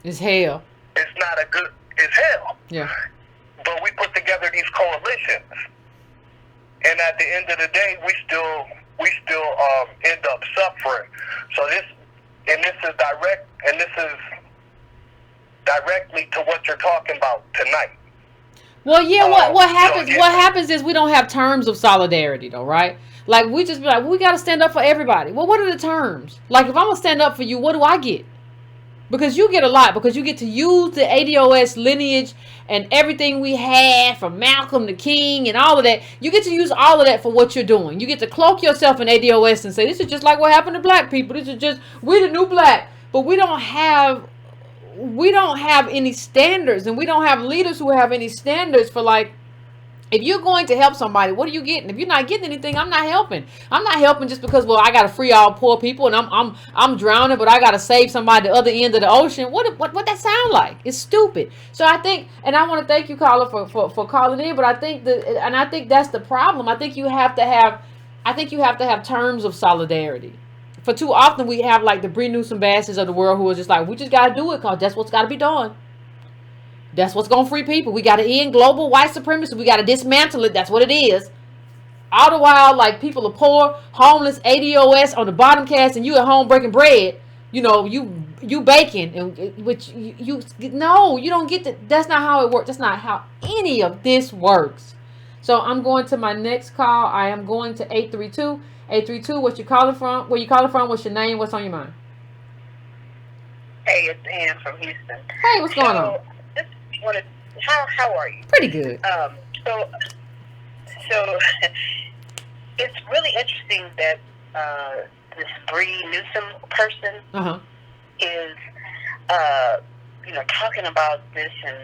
it's hell. It's not a good. It's hell. Yeah. But we put together these coalitions, and at the end of the day, we still end up suffering. So this is directly to what you're talking about tonight. Well, yeah. What happens? What happens is we don't have terms of solidarity, though, right? Like we just be like, we got to stand up for everybody. Well, what are the terms? Like if I'm gonna stand up for you, what do I get? Because you get a lot, because you get to use the ADOS lineage and everything we had from Malcolm to King and all of that. You get to use all of that for what you're doing. You get to cloak yourself in ADOS and say, this is just like what happened to Black people. This is just, we're the new Black. But we don't have any standards, and we don't have leaders who have any standards for, like, if you're going to help somebody, what are you getting? If you're not getting anything, I'm not helping. I'm not helping just because, well, I got to free all poor people and I'm drowning, but I got to save somebody at the other end of the ocean. What that sound like? It's stupid. So I think, and I want to thank you, Carla, for calling in, but I think that's the problem. I think you have to have terms of solidarity. For too often we have like the Bree Newsome bastards of the world who are just like, we just got to do it because that's what's got to be done. That's what's going to free people. We got to end global white supremacy. We got to dismantle it. That's what it is. All the while, like, people are poor, homeless, ADOS on the bottom cast, and you at home breaking bread. You know, you baking, and which you don't get that. That's not how it works. That's not how any of this works. So I'm going to my next call. I am going to 832. 832. What you calling from? Where you calling from? What's your name? What's on your mind? Hey, it's Ann from Houston. Hey, what's going on? How are you? Pretty good. So it's really interesting that this Bree Newsome person is talking about this, and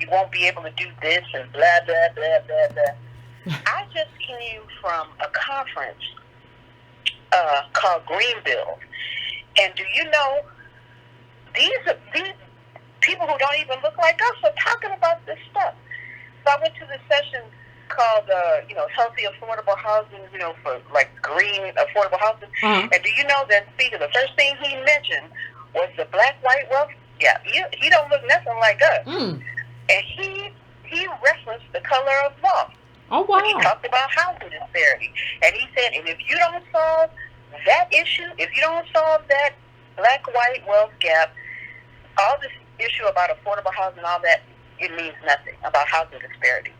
you won't be able to do this and blah blah blah blah blah. I just came from a conference called Greenville, and do you know these people who don't even look like us are talking about this stuff. So I went to this session called, healthy, affordable housing, for like green, affordable housing. And do you know that speaker, the first thing he mentioned was the black, white wealth gap. He don't look nothing like us. And he referenced the color of wealth. Oh, wow. He talked about housing disparity. And he said, and if you don't solve that issue, if you don't solve that black, white wealth gap, all this issue about affordable housing and all that, it means nothing about housing disparity.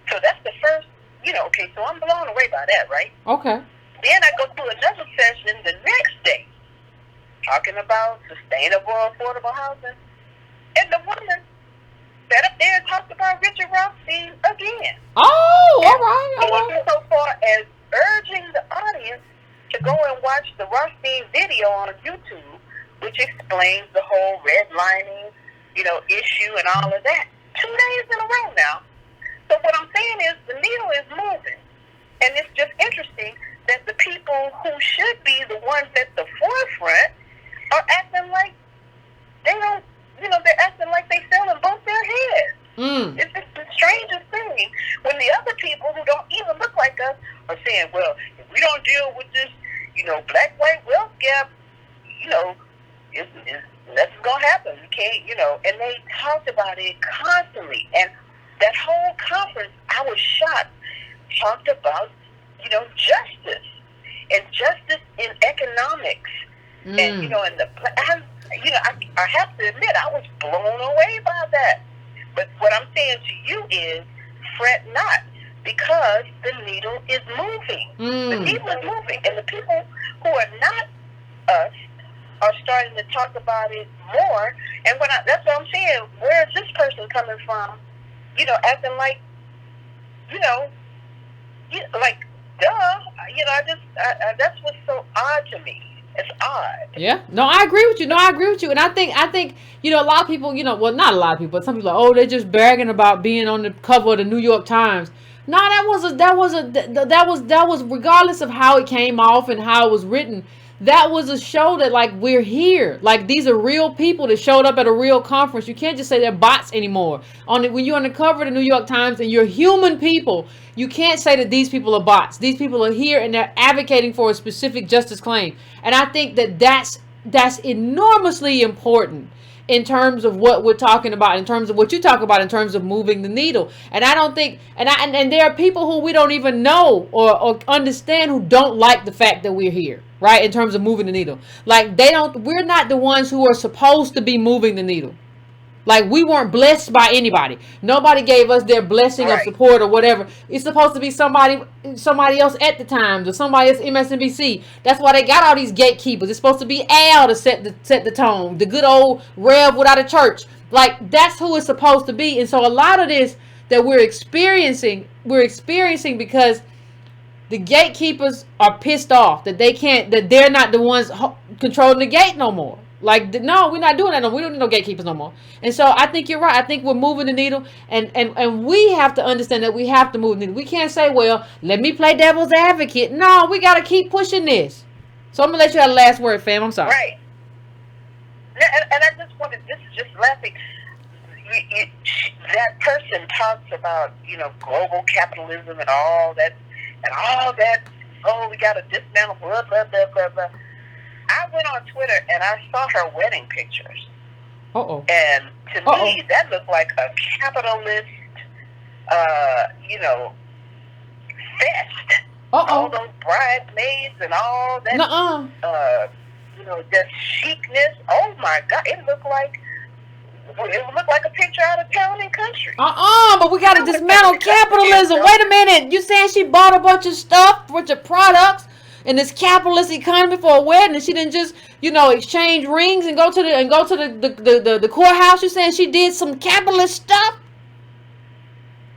So that's the first, okay, so I'm blown away by that, right? Okay. Then I go through another session the next day, talking about sustainable affordable housing. And the woman sat up there and talked about Richard Rothstein again. Oh, all right. And so far as urging the audience to go and watch the Rothstein video on YouTube, which explains the whole redlining, issue and all of that. 2 days in a row now. So what I'm saying is the needle is moving. And it's just interesting that the people who should be the ones at the forefront are acting like they don't, they're acting like they fell in both their heads. It's just the strangest thing when the other people who don't even look like us are saying, well, if we don't deal with this, black, white wealth gap, nothing's gonna happen. You can't, and they talked about it constantly. And that whole conference, I was shocked, talked about, justice and justice in economics, and and I have to admit I was blown away by that. But what I'm saying to you is, fret not, because the needle is moving. The needle is moving, and the people who are not us are starting to talk about it more. And that's what I'm saying. Where is this person coming from acting like, like, duh. That's what's so odd to me. It's odd. Yeah. No, I agree with you. And I think, a lot of people, well, not a lot of people, but some people are, they're just bragging about being on the cover of the New York Times. No, that was regardless of how it came off and how it was written. That was a show that, like, we're here. Like, these are real people that showed up at a real conference. You can't just say they're bots anymore. When you're on the cover of the New York Times and you're human people, you can't say that these people are bots. These people are here and they're advocating for a specific justice claim. And I think that's enormously important in terms of what we're talking about, in terms of what you talk about, in terms of moving the needle. And I don't think, and there are people who we don't even know or understand who don't like the fact that we're here, right? In terms of moving the needle. Like, we're not the ones who are supposed to be moving the needle. Like, we weren't blessed by anybody. Nobody gave us their blessing of support or whatever. It's supposed to be somebody else at the Times or somebody else MSNBC. That's why they got all these gatekeepers. It's supposed to be Al to set the tone. The good old Rev without a church. Like, that's who it's supposed to be. And so a lot of this that we're experiencing because the gatekeepers are pissed off that they're not the ones controlling the gate no more. Like, no, we're not doing that no more. We don't need no gatekeepers no more. And so I think you're right. I think we're moving the needle, and we have to understand that we have to move the needle. We can't say, well, let me play devil's advocate. No, we got to keep pushing this. So I'm going to let you have the last word, fam. I'm sorry. Right. And I just wanted, this is just laughing. That person talks about, global capitalism and all that, we got to dismantle, blah, blah, blah, blah, blah. I went on Twitter and I saw her wedding pictures. And to me, that looked like a capitalist, fest. All those bridesmaids and all that, that chicness. Oh my God, it looked like a picture out of Town and Country. But we got to dismantle capitalism. Wait a minute, you saying she bought a bunch of stuff, a bunch of products in this capitalist economy for a wedding, and she didn't just, exchange rings and go to the courthouse? You saying she did some capitalist stuff?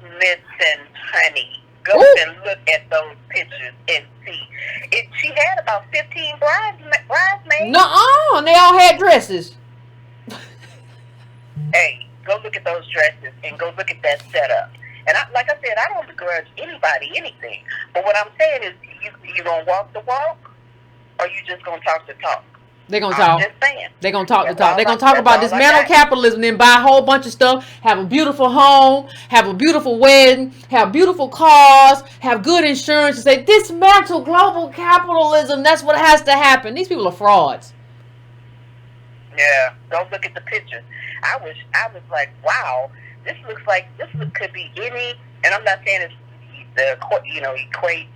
Listen, honey, go and look at those pictures and see. She had about 15 bridesmaids. Nuh-uh, they all had dresses. Hey, go look at those dresses and go look at that setup. And like I said, I don't begrudge anybody anything. But what I'm saying is, you gonna walk the walk, or you just gonna talk the talk? They're gonna talk. I'm just saying. They're gonna talk the talk. They're gonna talk about dismantle capitalism, then buy a whole bunch of stuff, have a beautiful home, have a beautiful wedding, have beautiful cars, have good insurance, and say dismantle global capitalism. That's what has to happen. These people are frauds. Yeah, don't look at the pictures. I was like, wow. This could be any, and I'm not saying equate.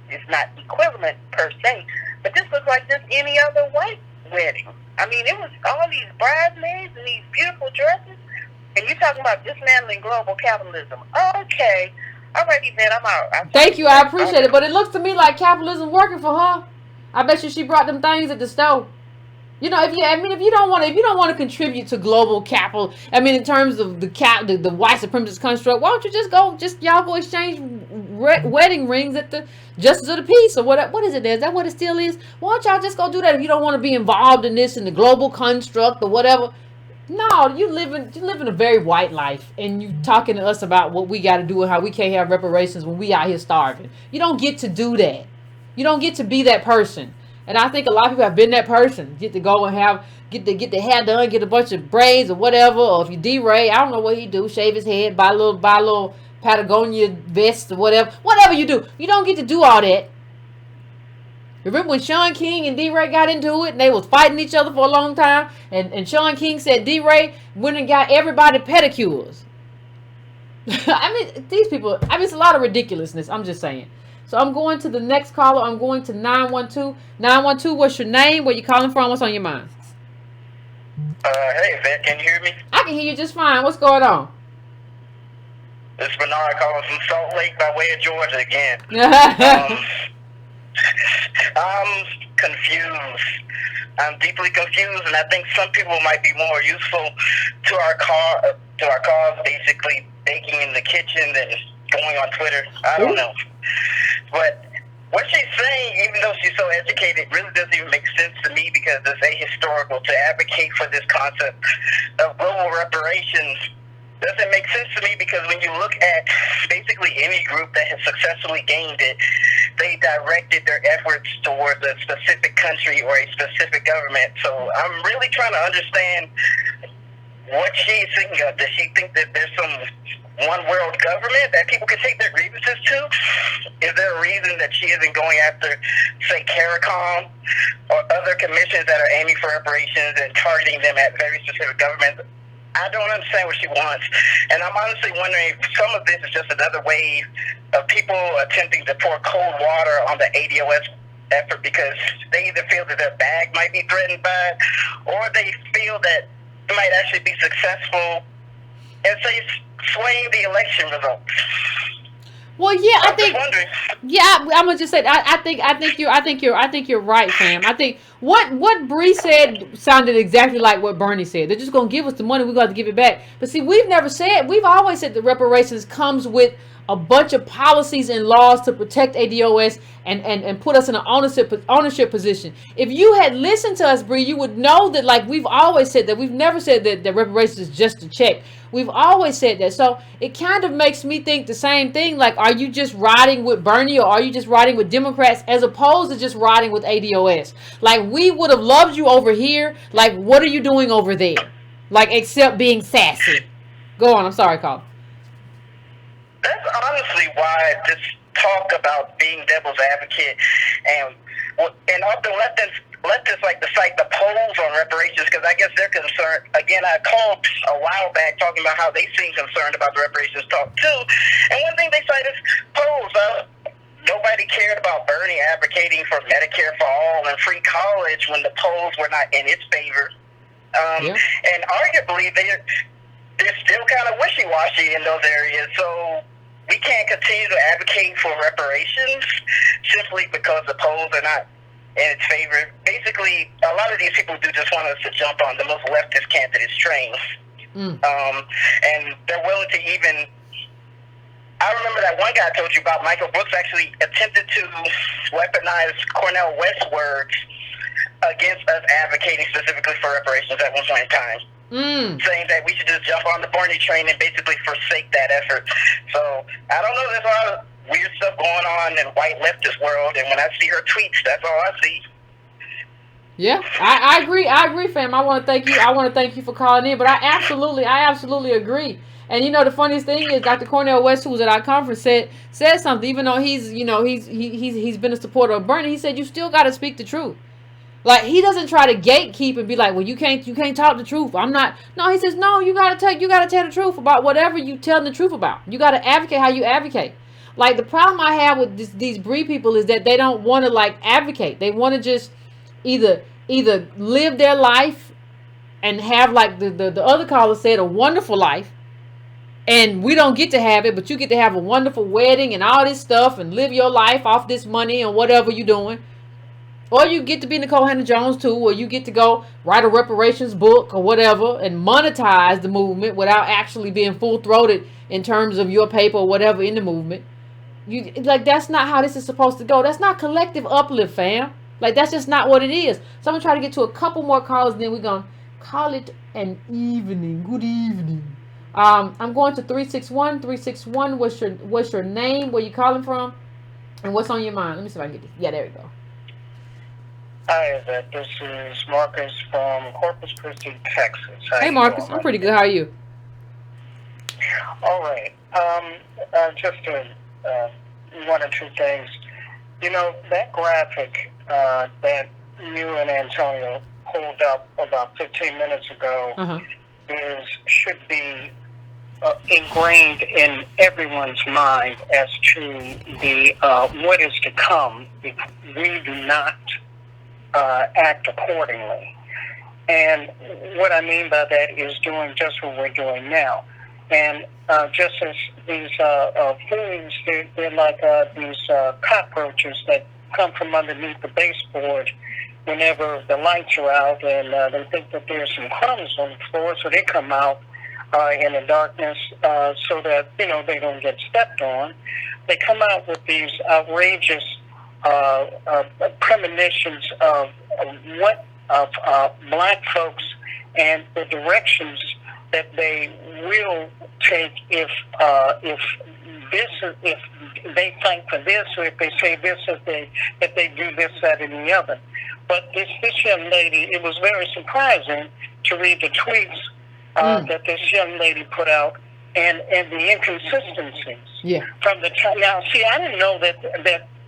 It's not equivalent per se, but this looks like just any other white wedding. I mean, it was all these bridesmaids and these beautiful dresses, and you talking about dismantling global capitalism. Okay, all right, Yvette, I'm out. Thank you, I appreciate it, but it looks to me like capitalism working for her. I bet you she brought them things at the store. If you don't want to contribute to global capital, in terms of the white supremacist construct, why don't you y'all go exchange wedding rings at the Justice of the Peace or what is it? Is that what it still is? Why don't y'all just go do that if you don't want to be involved in this, in the global construct or whatever? No, you living a very white life, and you talking to us about what we got to do and how we can't have reparations when we out here starving. You don't get to do that. You don't get to be that person. And I think a lot of people have been that person. Get to go and get the hair done, get a bunch of braids or whatever. Or if you D-Ray, I don't know what he do, shave his head, buy a little Patagonia vest or whatever. Whatever you do, you don't get to do all that. Remember when Sean King and D-Ray got into it and they was fighting each other for a long time? And Sean King said D-Ray went and got everybody pedicures. These people, it's a lot of ridiculousness. I'm just saying. So I'm going to the next caller. I'm going to 912. 912, what's your name? Where you calling from? What's on your mind? Hey, Yvette, can you hear me? I can hear you just fine. What's going on? This is Bernard calling from Salt Lake by way of Georgia again. I'm confused. I'm deeply confused, and I think some people might be more useful to our cause, basically baking in the kitchen than going on Twitter. I don't know. But what she's saying, even though she's so educated, really doesn't even make sense to me because it's ahistorical to advocate for this concept of global reparations. Doesn't make sense to me because when you look at basically any group that has successfully gained it, they directed their efforts towards a specific country or a specific government. So I'm really trying to understand what she's thinking of. Does she think that there's some one world government that people can take their grievances to? Is there a reason that she isn't going after, say, CARICOM or other commissions that are aiming for reparations and targeting them at very specific governments? I don't understand what she wants. And I'm honestly wondering if some of this is just another wave of people attempting to pour cold water on the ADOS effort because they either feel that their bag might be threatened by it or they feel that it might actually be successful and say swaying the election results. Well, yeah, I I'm think. just wondering. Yeah, I'm gonna just say. I think you're right, fam. I think what Bree said sounded exactly like what Bernie said. They're just gonna give us the money. We're gonna have to give it back. But see, we've always said that reparations comes with a bunch of policies and laws to protect ADOS and put us in an ownership position. If you had listened to us, Bree, you would know that, like we've always said, that we've never said that reparations is just a check. We've always said that. So it kind of makes me think the same thing. Like, are you just riding with Bernie or are you just riding with Democrats as opposed to just riding with ADOS? Like, we would have loved you over here. Like, what are you doing over there? Like, except being sassy. Go on. I'm sorry, Carl. That's honestly why this talk about being devil's advocate and often leftists like to cite the polls on reparations because I guess they're concerned. Again, I called a while back talking about how they seem concerned about the reparations talk too. And one thing they cite is polls. Nobody cared about Bernie advocating for Medicare for all and free college when the polls were not in its favor. And arguably, they're still kind of wishy-washy in those areas. So we can't continue to advocate for reparations simply because the polls are not in its favor. Basically, a lot of these people do just want us to jump on the most leftist candidate train. And they're willing to even... I remember that one guy I told you about, Michael Brooks, actually attempted to weaponize Cornel West's words against us advocating specifically for reparations at one point in time. Saying that we should just jump on the Bernie train and basically forsake that effort. So, I don't know, there's a lot of weird stuff going on in white leftist world, and when I see her tweets, that's all I see. Yeah, I agree, fam. I want to thank you for calling in, but I absolutely agree. And you know, the funniest thing is Dr. Cornel West, who was at our conference, said something. Even though he's been a supporter of Bernie, he said you still got to speak the truth. Like, he doesn't try to gatekeep and be like, well, you can't talk the truth. I'm not. No, he says, no, you gotta tell the truth about whatever you telling the truth about. You gotta advocate how you advocate. Like, the problem I have with these Bree people is that they don't want to like advocate. They want to just either live their life and have, like the other caller said, a wonderful life. And we don't get to have it, but you get to have a wonderful wedding and all this stuff and live your life off this money and whatever you're doing. Or you get to be Nicole Hannah-Jones too, or you get to go write a reparations book or whatever and monetize the movement without actually being full-throated in terms of your paper or whatever in the movement. That's not how this is supposed to go. That's not collective uplift, fam. Like, that's just not what it is. So I'm going to try to get to a couple more calls, and then we're going to call it an evening. Good evening. I'm going to 361. 361, what's your name? Where you calling from? And what's on your mind? Let me see if I can get this. Yeah, there we go. Hi, Yvette. This is Marcus from Corpus Christi, Texas. Hey, Marcus. I'm pretty good. How are you? All right. Just one or two things. You know, that graphic that you and Antonio pulled up about 15 minutes ago should be ingrained in everyone's mind as to the what is to come if we do not act accordingly. And what I mean by that is doing just what we're doing now. And just as these fools, they're like these cockroaches that come from underneath the baseboard whenever the lights are out, and they think that there's some crumbs on the floor, so they come out in the darkness, so that they don't get stepped on. They come out with these outrageous premonitions of black folks and the directions that they will take if they fight for this, or if they say this, if they do this, that, and the other. But this young lady, it was very surprising to read the tweets that this young lady put out, and the inconsistencies. Yeah. From the time. Now, see, I didn't know that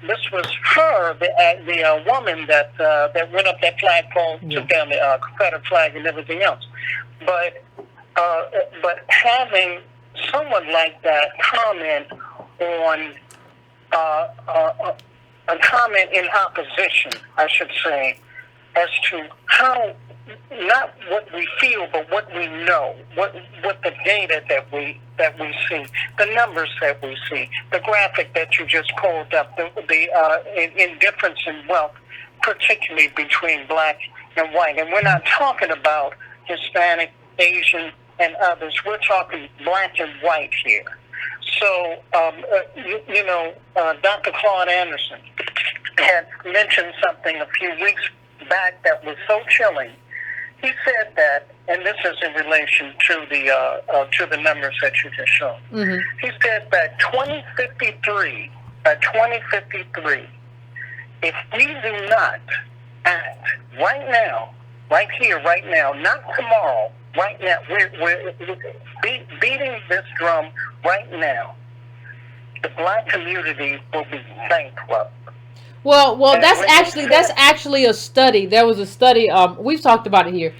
this was her, the woman that went up that flagpole, took down the Confederate flag and everything else. But having someone like that comment on a comment in opposition, I should say, as to how, not what we feel, but what we know, what the data that we see, the numbers that we see, the graphic that you just pulled up, the indifference in wealth, particularly between black and white. And we're not talking about Hispanic, Asian, and others. We're talking black and white here. So, Dr. Claude Anderson had mentioned something a few weeks back that was so chilling. He said that, and this is in relation to the numbers that you just showed. Mm-hmm. He said that 2053, if we do not act right now, right here, right now, not tomorrow, right now, we're beating this drum right now, the black community will be bankrupt. Well, that's actually a study. There was a study. We've talked about it here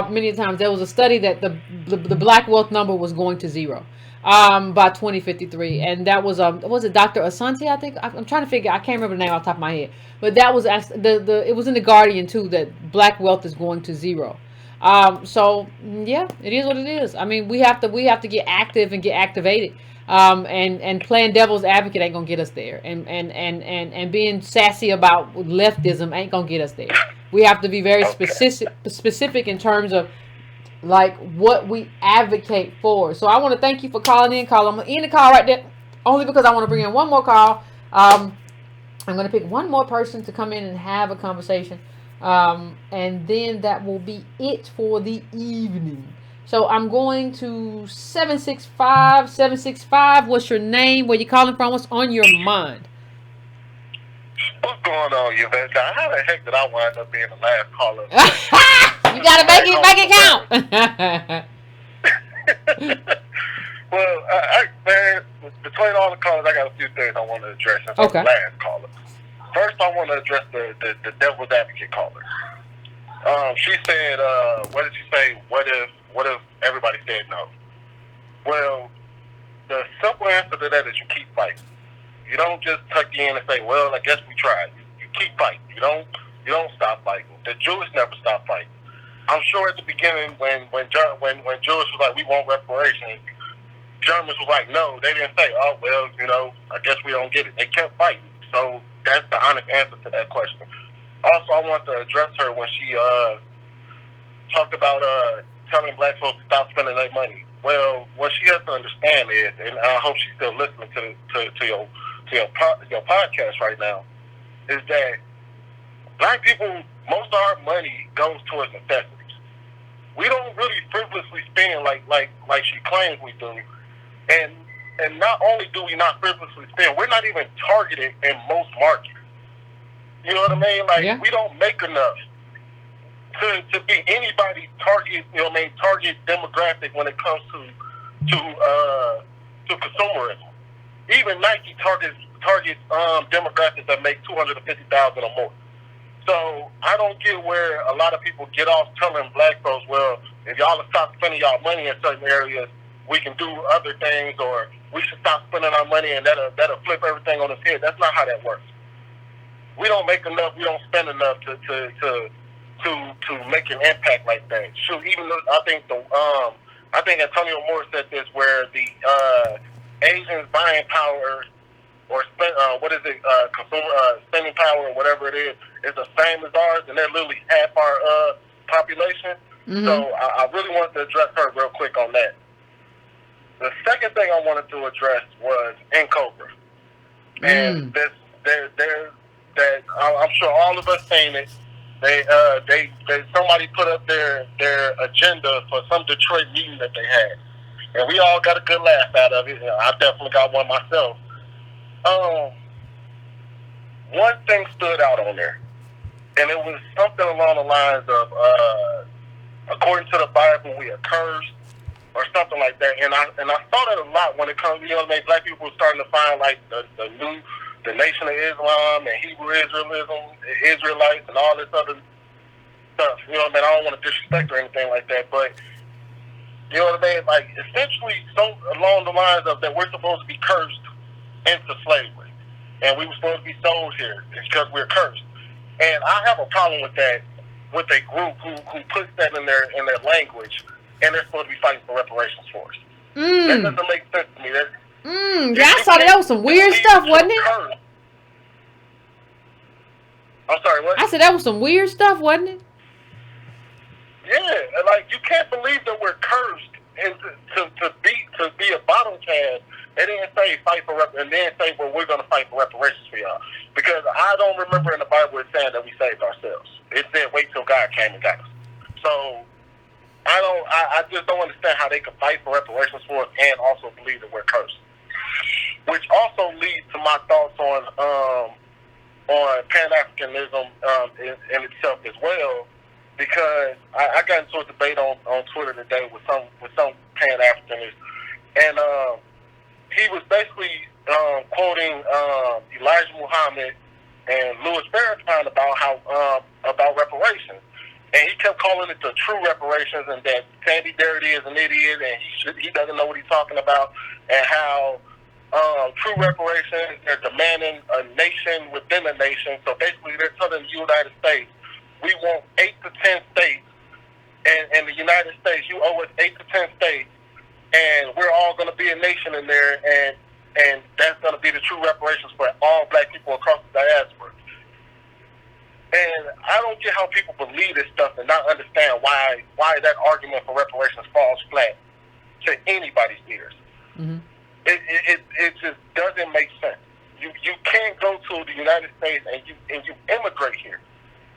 many times. There was a study that the black wealth number was going to zero by 2053, and that was it Dr. Asante? I think I'm trying to figure. I can't remember the name off the top of my head, but that was it was in the Guardian too, that black wealth is going to zero. So yeah, it is what it is. I mean, we have to get active and get activated. And playing devil's advocate ain't gonna get us there, and being sassy about leftism ain't gonna get us there. We have to be very specific in terms of like what we advocate for. So I want to thank you for calling in, Carl. I'm gonna end the call right there, only because I want to bring in one more call. I'm gonna pick one more person to come in and have a conversation, and then that will be it for the evening. So I'm going to 765. What's your name? Where you calling from? What's on your mind? What's going on, Yvette? How the heck did I wind up being the last caller? You gotta make it count. Well, man, between all the callers, I got a few things I want to address. Since I'm the last caller. First, I want to address the devil's advocate caller. She said, what did she say? What if everybody said no? Well, the simple answer to that is you keep fighting. You don't just tuck in and say, well, I guess we tried. You keep fighting. You don't stop fighting. The Jewish never stopped fighting. I'm sure at the beginning when Jewish was like, we want reparations, Germans was like, no, they didn't say, oh, well, I guess we don't get it. They kept fighting. So that's the honest answer to that question. Also, I want to address her when she talked about telling black folks to stop spending their money. Well, what she has to understand is, and I hope she's still listening to your podcast right now, is that black people, most of our money goes towards necessities. We don't really frivolously spend like she claims we do, and not only do we not frivolously spend, we're not even targeted in most markets. You know what I mean? We don't make enough to be anybody's target. Target demographic when it comes to consumerism. Even Nike targets demographics that make $250,000 or more. So I don't get where a lot of people get off telling black folks, well, if y'all stop spending y'all money in certain areas, we can do other things, or we should stop spending our money and that'll flip everything on its head. That's not how that works. We don't make enough. We don't spend enough to make an impact like that. Shoot, even though I think Antonio Moore said this, where the Asians' buying power or spending power or whatever it is the same as ours, and they're literally half our population. Mm-hmm. So I really want to address her real quick on that. the second thing I wanted to address was in Cobra. And that I'm sure all of us seen it. They somebody put up their agenda for some Detroit meeting that they had, and we all got a good laugh out of it. I definitely got one myself. One thing stood out on there, and it was something along the lines of, according to the Bible, we are cursed, or something like that. And I saw that a lot when it comes, black people were starting to find like the Nation of Islam and Hebrew Israelites and all this other stuff. I don't want to disrespect or anything like that, but like essentially so along the lines of that we're supposed to be cursed into slavery, and we were supposed to be sold here because we're cursed. And I have a problem with that, with a group who puts that in their language, and they're supposed to be fighting for reparations for us. That doesn't make sense to me. Yeah, I saw that was some weird stuff, wasn't it? I'm sorry, what? I said that was some weird stuff, wasn't it? Yeah, like you can't believe that we're cursed and to be a bottom cast. They didn't say fight for and then say, well, we're going to fight for reparations for y'all. Because I don't remember in the Bible it saying that we saved ourselves. It said wait till God came and got us. So I just don't understand how they could fight for reparations for us and also believe that we're cursed. Which also leads to my thoughts on Pan-Africanism in itself as well. Because I got into a debate on Twitter today with some Pan-Africanists, and he was basically quoting Elijah Muhammad and Louis Farrakhan about reparations, and he kept calling it the true reparations, and that Sandy Darity is an idiot and he doesn't know what he's talking about, and how true reparations, they're demanding a nation within a nation. So basically, they're telling the United States, we want 8 to 10 states, and the United States, you owe us 8 to 10 states, and we're all going to be a nation in there, and that's going to be the true reparations for all black people across the diaspora. And I don't get how people believe this stuff and not understand why that argument for reparations falls flat to anybody's ears. Mm-hmm. It just doesn't make sense. You can't go to the United States and you immigrate here.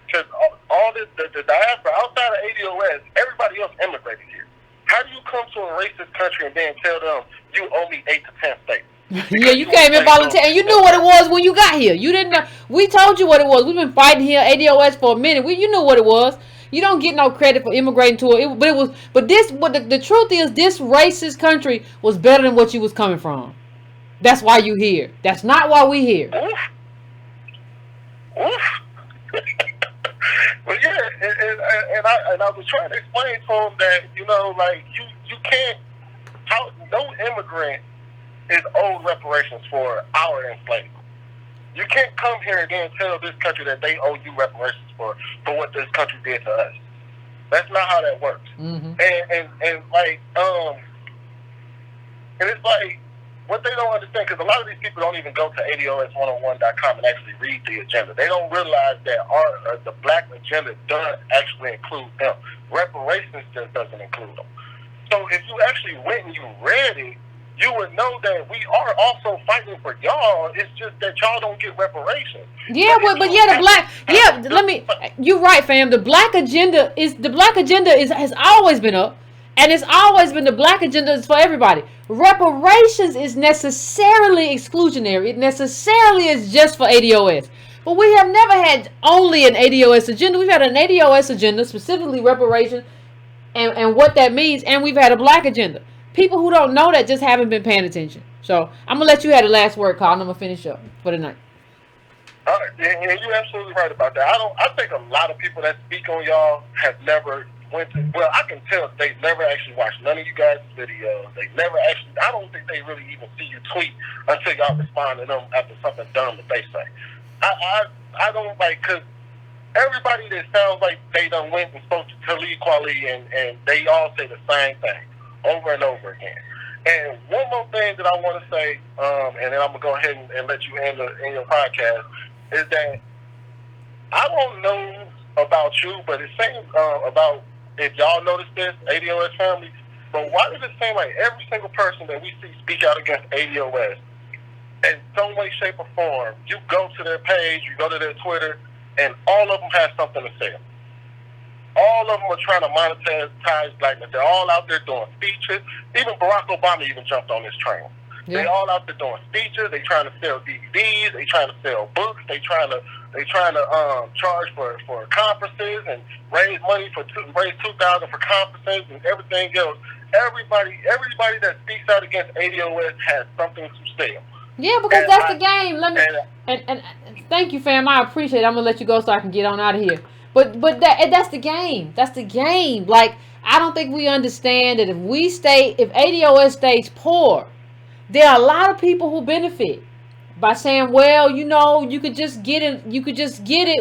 Because all the diaspora outside of ADOS, everybody else immigrated here. How do you come to a racist country and then tell them you owe me 8 to 10 states? Yeah, you came in voluntarily. You knew what it was when you got here. You didn't know. We told you what it was. We've been fighting here ADOS for a minute. You knew what it was. You don't get no credit for immigrating to it. But the truth is, this racist country was better than what you was coming from. That's why you here. That's not why we here. Well, yeah, and I was trying to explain to him that, like, you can't, no immigrant is owed reparations for our enslavement. You can't come here and then tell this country that they owe you reparations for what this country did to us. That's not how that works. Mm-hmm. And like, and it's like, what they don't understand, because a lot of these people don't even go to ADOS101.com and actually read the agenda. They don't realize that the black agenda does actually include them. Reparations just doesn't include them. So if you actually went and you read it, you would know that we are also fighting for y'all. It's just that y'all don't get reparations. Yeah, you're right, fam. The black agenda has always been up. And it's always been the black agenda is for everybody. Reparations is necessarily exclusionary. It necessarily is just for ADOS. But we have never had only an ADOS agenda. We've had an ADOS agenda, specifically reparations, and what that means. And we've had a black agenda. People who don't know that just haven't been paying attention. So I'm going to let you have the last word, Carl, and I'm going to finish up for the night. All right. Yeah, you're absolutely right about that. I think a lot of people that speak on y'all have never well, I can tell they've never actually watched none of you guys' videos. They never actually, I don't think they really even see you tweet until y'all respond to them after something dumb that they say. I don't like, because everybody that sounds like they done went and spoke to Talib Kweli and they all say the same thing over and over again. And one more thing that I want to say, and then I'm going to go ahead and let you end your podcast, is that I don't know about you, but it seems about, if y'all notice this, ADOS family, But why does it seem like every single person that we see speak out against ADOS, in some way, shape, or form, you go to their page, you go to their Twitter, and all of them have something to say. All of them are trying to monetize blackness. They're all out there doing speeches. Even Barack Obama even jumped on this train. Yeah. They all out there doing speeches. They trying to sell DVDs. They trying to sell books. They trying to charge for conferences and raise money raise $2,000 for conferences and everything else. Everybody that speaks out against ADOS has something to say. Yeah, because that's the game. Let me and thank you, fam. I appreciate it. I'm gonna let you go so I can get on out of here. But that's the game. That's the game. Like, I don't think we understand that if ADOS stays poor, there are a lot of people who benefit by saying, well, you know, you could just get it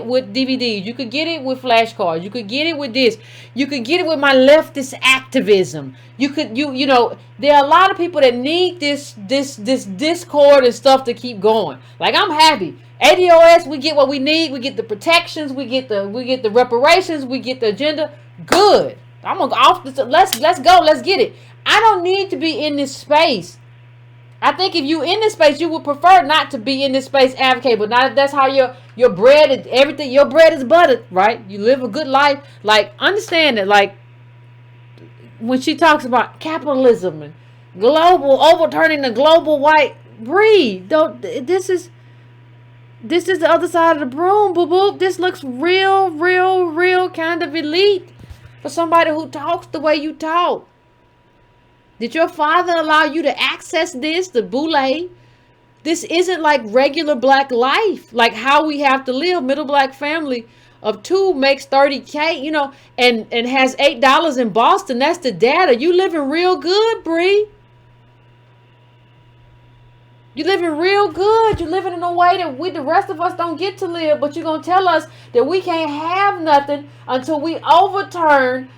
with DVDs, you could get it with flashcards, you could get it with this, you could get it with my leftist activism. You know, there are a lot of people that need this Discord and stuff to keep going. Like, I'm happy. ADOS, we get what we need, we get the protections, we get the reparations, we get the agenda. Good. I'm gonna go off this. Let's go, let's get it. I don't need to be in this space. I think if you in this space, you would prefer not to be in this space advocate, but not if that's how your bread is, everything, your bread is buttered, right? You live a good life. Like, understand that, like, when she talks about capitalism and global, overturning the global white breed, this is the other side of the broom, boo boo. This looks real kind of elite for somebody who talks the way you talk. Did your father allow you to access this, the boule? This isn't like regular black life, like how we have to live. Middle black family of 2 makes $30K, you know, and has $8 in Boston. That's the data. You living real good, Bree. You living real good. You living in a way that the rest of us don't get to live. But you're gonna tell us that we can't have nothing until we overturn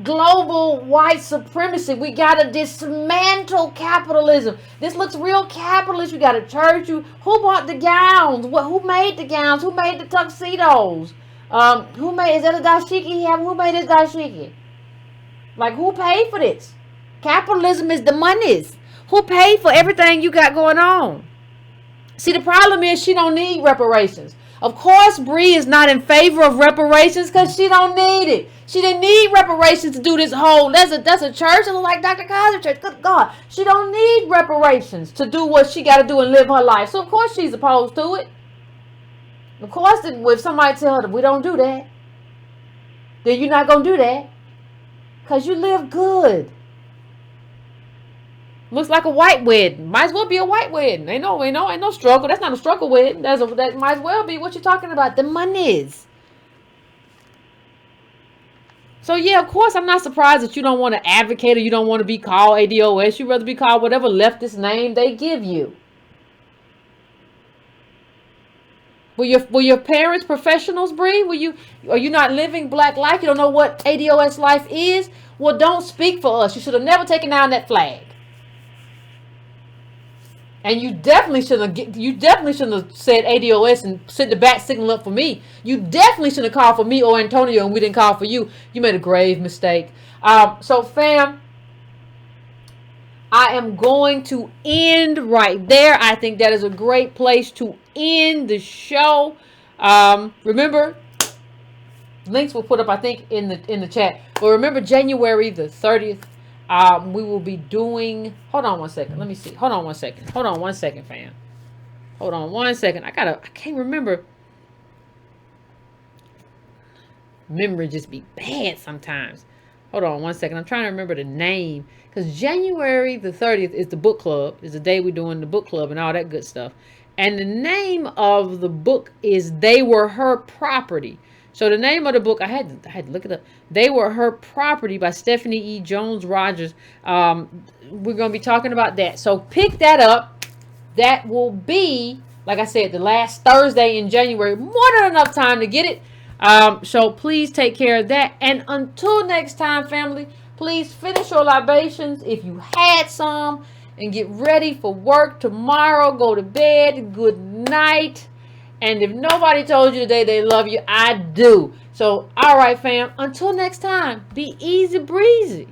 global white supremacy. We gotta dismantle capitalism. This looks real capitalist. You got a church. Who bought the gowns? Who made the gowns? Who made the tuxedos? Is that a dashiki? Who made this dashiki? Like, who paid for this? Capitalism is the monies. Who paid for everything you got going on? See, the problem is she don't need reparations. Of course, Bree is not in favor of reparations because she don't need it. She didn't need reparations to do this whole. That's a church. It look like Dr. Kaiser Church. Good God, she don't need reparations to do what she got to do and live her life. So of course she's opposed to it. Of course, if somebody tell her that we don't do that, then you're not gonna do that because you live good. Looks like a white wedding. Might as well be a white wedding. Ain't no struggle. That's not a struggle wedding. That might as well be what you're talking about. The monies. So yeah, of course, I'm not surprised that you don't want to advocate or you don't want to be called ADOS. You'd rather be called whatever leftist name they give you. Were your parents professionals, Bree? Are you not living black life? You don't know what ADOS life is? Well, don't speak for us. You should have never taken down that flag. And you definitely shouldn't have said ADOS and sent the bat signal up for me. You definitely shouldn't have called for me or Antonio and we didn't call for you. You made a grave mistake. So fam, I am going to end right there. I think that is a great place to end the show. Remember, links will put up, I think, in the chat. But remember, January the 30th. We will be doing, hold on one second. Let me see. Hold on one second, fam. Hold on one second. I can't remember. Memory just be bad sometimes. Hold on one second. I'm trying to remember the name. Because January the 30th is the book club. Is the day we're doing the book club and all that good stuff. And the name of the book is They Were Her Property. So the name of the book, I had to look it up. They Were Her Property by Stephanie E. Jones Rogers. We're going to be talking about that. So pick that up. That will be, like I said, the last Thursday in January. More than enough time to get it. So please take care of that. And until next time, family, please finish your libations if you had some. And get ready for work tomorrow. Go to bed. Good night. And if nobody told you today they love you, I do. So, all right, fam. Until next time, be easy breezy.